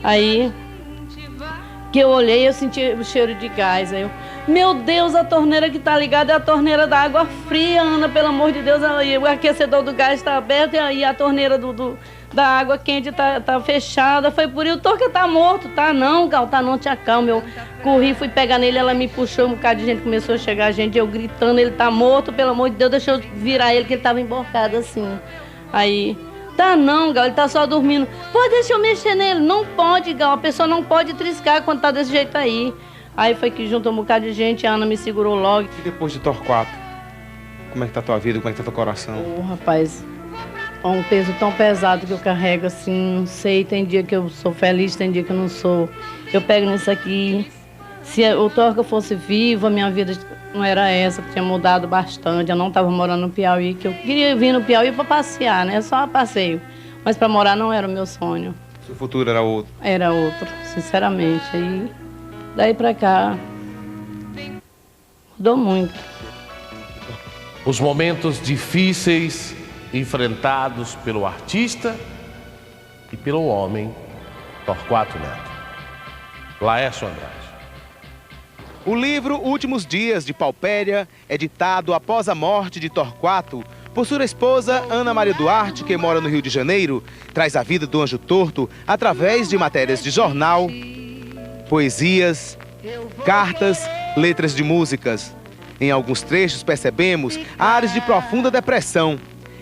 Aí, que eu olhei, eu senti o cheiro de gás. Aí eu, meu Deus, a torneira que tá ligada é a torneira da água fria, Ana, pelo amor de Deus. Aí, o aquecedor do gás está aberto e aí a torneira da água quente tá fechada. Foi por isso, o Torca tá morto. Tá não, Gal, tá não, te acalma. Eu corri, fui pegar nele, ela me puxou, um bocado de gente começou a chegar, gente, eu gritando, ele tá morto, pelo amor de Deus, deixa eu virar ele, que ele tava emborcado assim. Aí, tá não, Gal, ele tá só dormindo. Pô, deixa eu mexer nele. Não pode, Gal, a pessoa não pode triscar quando tá desse jeito aí. Aí foi que juntou um bocado de gente, a Ana me segurou logo. E depois de Torquato, como é que tá a tua vida, como é que tá teu coração? Rapaz, é um peso tão pesado que eu carrego, assim, não sei, tem dia que eu sou feliz, tem dia que eu não sou. Eu pego nisso aqui, se o Torca fosse vivo, a minha vida não era essa, tinha mudado bastante, eu não estava morando no Piauí, que eu queria vir no Piauí para passear, né, só passeio, mas para morar não era o meu sonho. Seu futuro era outro? Era outro, sinceramente, aí daí para cá, mudou muito. Os momentos difíceis enfrentados pelo artista e pelo homem Torquato Neto. Laércio Andrade. O livro Últimos Dias de Paupéria, editado após a morte de Torquato por sua esposa Ana Maria Duarte, que mora no Rio de Janeiro, traz a vida do Anjo Torto através de matérias de jornal, poesias, cartas, letras de músicas. Em alguns trechos percebemos áreas de profunda depressão,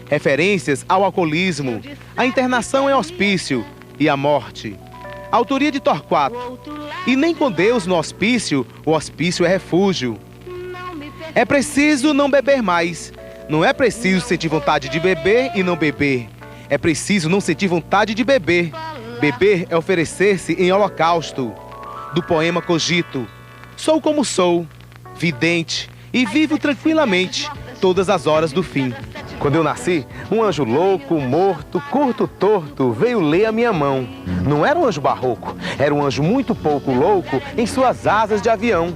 referências ao alcoolismo, a internação em hospício e a morte. Autoria de Torquato. E nem com Deus no hospício, o hospício é refúgio. É preciso não beber mais. Não é preciso sentir vontade de beber e não beber. É preciso não sentir vontade de beber. Beber é oferecer-se em holocausto. Do poema Cogito. Sou como sou, vidente, e vivo tranquilamente todas as horas do fim. Quando eu nasci, um anjo louco, morto, curto, torto, veio ler a minha mão. Não era um anjo barroco, era um anjo muito pouco louco em suas asas de avião.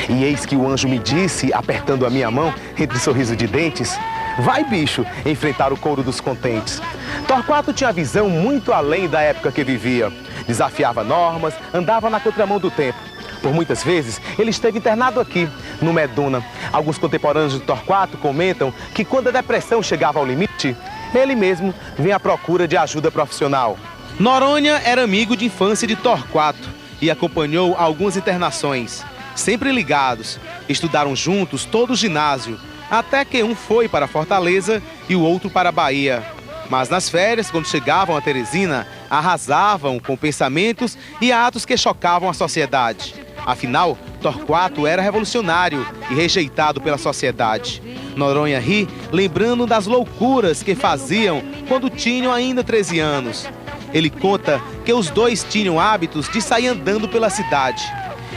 E eis que o anjo me disse, apertando a minha mão, entre sorriso de dentes, vai, bicho, enfrentar o couro dos contentes. Torquato tinha visão muito além da época que vivia. Desafiava normas, andava na contramão do tempo. Por muitas vezes, ele esteve internado aqui, no Meduna. Alguns contemporâneos de Torquato comentam que quando a depressão chegava ao limite, ele mesmo vem à procura de ajuda profissional. Noronha era amigo de infância de Torquato e acompanhou algumas internações. Sempre ligados, estudaram juntos todo o ginásio, até que um foi para Fortaleza e o outro para a Bahia. Mas nas férias, quando chegavam a Teresina, arrasavam com pensamentos e atos que chocavam a sociedade. Afinal, Torquato era revolucionário e rejeitado pela sociedade. Noronha ri, lembrando das loucuras que faziam quando tinham ainda 13 anos. Ele conta que os dois tinham hábitos de sair andando pela cidade.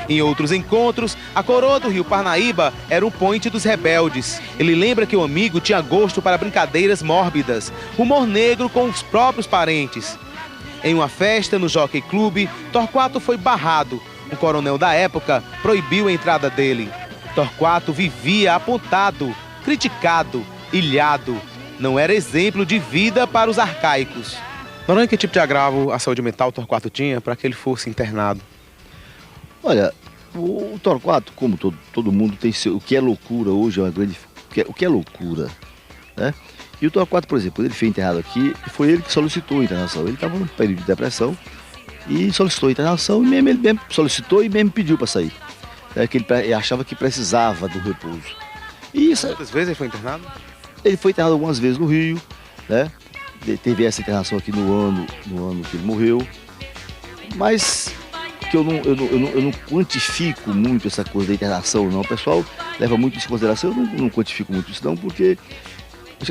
Em outros encontros, a coroa do Rio Parnaíba era o point dos rebeldes. Ele lembra que o amigo tinha gosto para brincadeiras mórbidas, humor negro com os próprios parentes. Em uma festa no Jockey Club, Torquato foi barrado. Um coronel da época proibiu a entrada dele. Torquato vivia apontado, criticado, ilhado. Não era exemplo de vida para os arcaicos. Dona, que tipo de agravo à saúde mental Torquato tinha para que ele fosse internado? Olha, o Torquato, como todo mundo, tem seu... O que é loucura hoje é uma grande... O que é loucura, né? E o Torquato, por exemplo, quando ele foi enterrado aqui, foi ele que solicitou a internação. Ele estava num período de depressão e solicitou a internação, e ele mesmo solicitou e mesmo pediu para sair. Que ele achava que precisava do repouso. E isso... Quantas vezes ele foi internado? Ele foi internado algumas vezes no Rio, né? Teve essa internação aqui no ano que ele morreu. Mas que eu não quantifico muito essa coisa da internação, não. O pessoal leva muito isso em consideração, eu não quantifico muito isso não, porque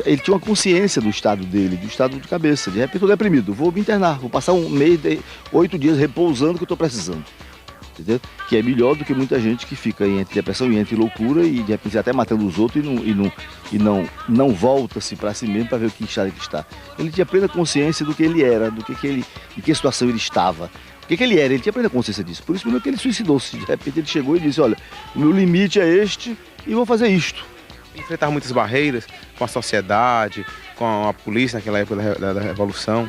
ele tinha uma consciência do estado dele, do estado de cabeça. De repente, eu estou deprimido, vou me internar, vou passar um mês, 8 dias repousando que eu estou precisando. Entendeu? Que é melhor do que muita gente que fica entre depressão e entre loucura e de repente até matando os outros e não volta-se para si mesmo para ver o que estado que está. Ele tinha plena consciência do que ele era, em que situação ele estava. O que ele era, ele tinha plena consciência disso. Por isso mesmo que ele suicidou-se. De repente ele chegou e disse, olha, o meu limite é este e vou fazer isto. Enfrentar muitas barreiras com a sociedade, com a polícia naquela época da Revolução.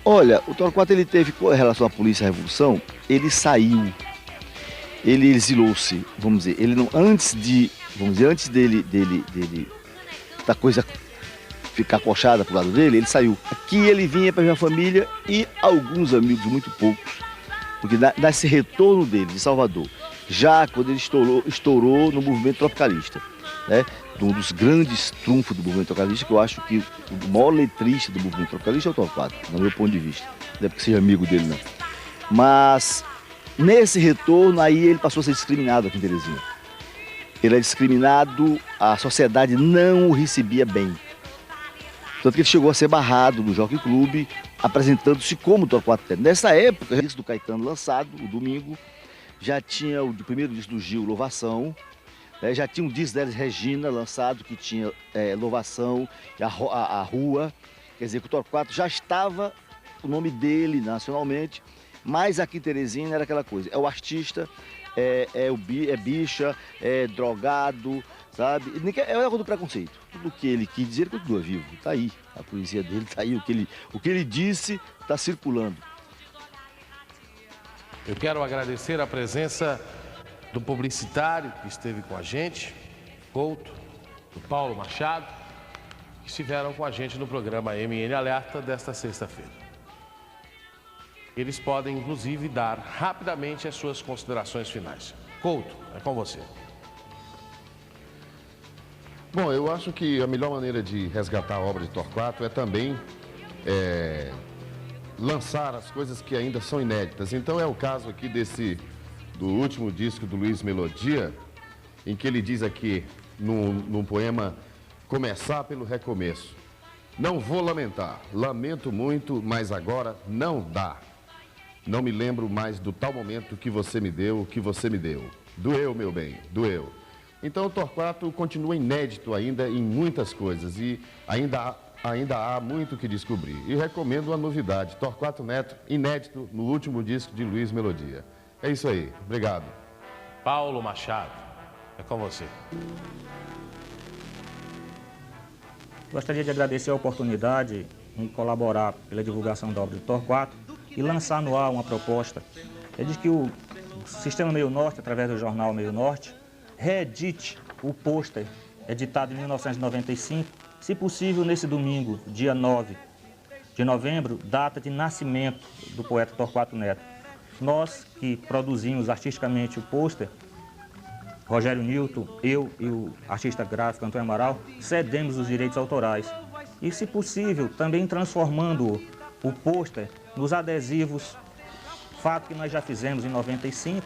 Olha, o Torquato, ele teve, com relação à polícia e à Revolução, ele saiu. Ele exilou-se, vamos dizer, ele não, antes dele da coisa ficar coxada pro lado dele, ele saiu. Aqui ele vinha para minha família e alguns amigos, muito poucos, porque nesse retorno dele de Salvador, já quando ele estourou no movimento tropicalista, né? Um dos grandes trunfos do movimento tropicalista, que eu acho que o maior letrista do movimento tropicalista é o Torquato, no meu ponto de vista. Não é porque seja amigo dele, não. Mas nesse retorno, aí ele passou a ser discriminado aqui em Terezinha. Ele é discriminado, a sociedade não o recebia bem. Tanto que ele chegou a ser barrado no Jockey Club, apresentando-se como Torquato Neto. Nessa época, o disco do Caetano lançado, o domingo, já tinha o primeiro disco do Gil, Louvação, já tinha um disco da Elis Regina lançado, que tinha Louvação, a Rua. Quer dizer, que o Torquato já estava o nome dele nacionalmente. Mas aqui em Teresina era aquela coisa, é o artista, é bicha, é drogado, sabe? É algo do preconceito. Tudo que ele quis dizer, ele continua vivo, está aí. A poesia dele está aí, o que ele disse está circulando. Eu quero agradecer a presença do publicitário que esteve com a gente, Couto, do Paulo Machado, que estiveram com a gente no programa MN Alerta desta sexta-feira. Eles podem, inclusive, dar rapidamente as suas considerações finais. Couto, é com você. Bom, eu acho que a melhor maneira de resgatar a obra de Torquato é também lançar as coisas que ainda são inéditas. Então é o caso aqui do último disco do Luiz Melodia, em que ele diz aqui, num poema, começar pelo recomeço. Não vou lamentar, lamento muito, mas agora não dá. Não me lembro mais do tal momento que você me deu, Doeu, meu bem, doeu. Então o Torquato continua inédito ainda em muitas coisas e ainda há muito que descobrir. E recomendo uma novidade, Torquato Neto, inédito no último disco de Luiz Melodia. É isso aí, obrigado. Paulo Machado, é com você. Gostaria de agradecer a oportunidade em colaborar pela divulgação da obra de Torquato e lançar no ar uma proposta de que o Sistema Meio Norte, através do jornal Meio Norte, reedite o pôster editado em 1995, se possível nesse domingo, dia 9 de novembro, data de nascimento do poeta Torquato Neto. Nós que produzimos artisticamente o pôster, Rogério Nilton, eu e o artista gráfico Antônio Amaral, cedemos os direitos autorais. E, se possível, também transformando o pôster nos adesivos, fato que nós já fizemos em 95,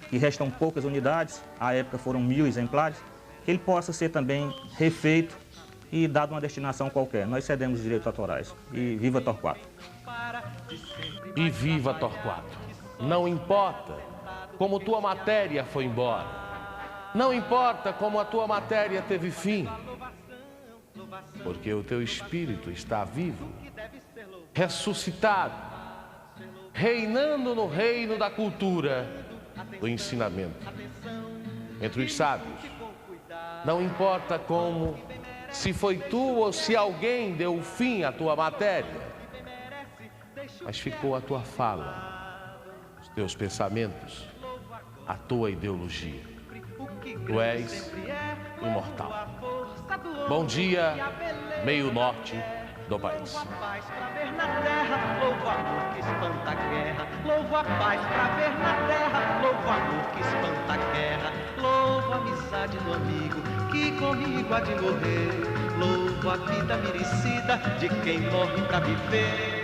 que restam poucas unidades, à época foram 1000 exemplares, que ele possa ser também refeito e dado uma destinação qualquer. Nós cedemos os direitos autorais. E viva Torquato! E viva Torquato! Não importa como tua matéria foi embora. Não importa como a tua matéria teve fim, porque o teu espírito está vivo, ressuscitado, reinando no reino da cultura, do ensinamento. Entre os sábios, não importa como, se foi tu ou se alguém deu fim à tua matéria, mas ficou a tua fala, os teus pensamentos, a tua ideologia. Tu és imortal. Bom dia, meio norte do país. Louvo a paz pra ver na terra, louvo o amor que espanta a guerra. Louvo a paz pra ver na terra, louvo o amor que espanta a guerra. Louvo a amizade do amigo que comigo há de morrer. Louvo a vida merecida de quem morre pra viver.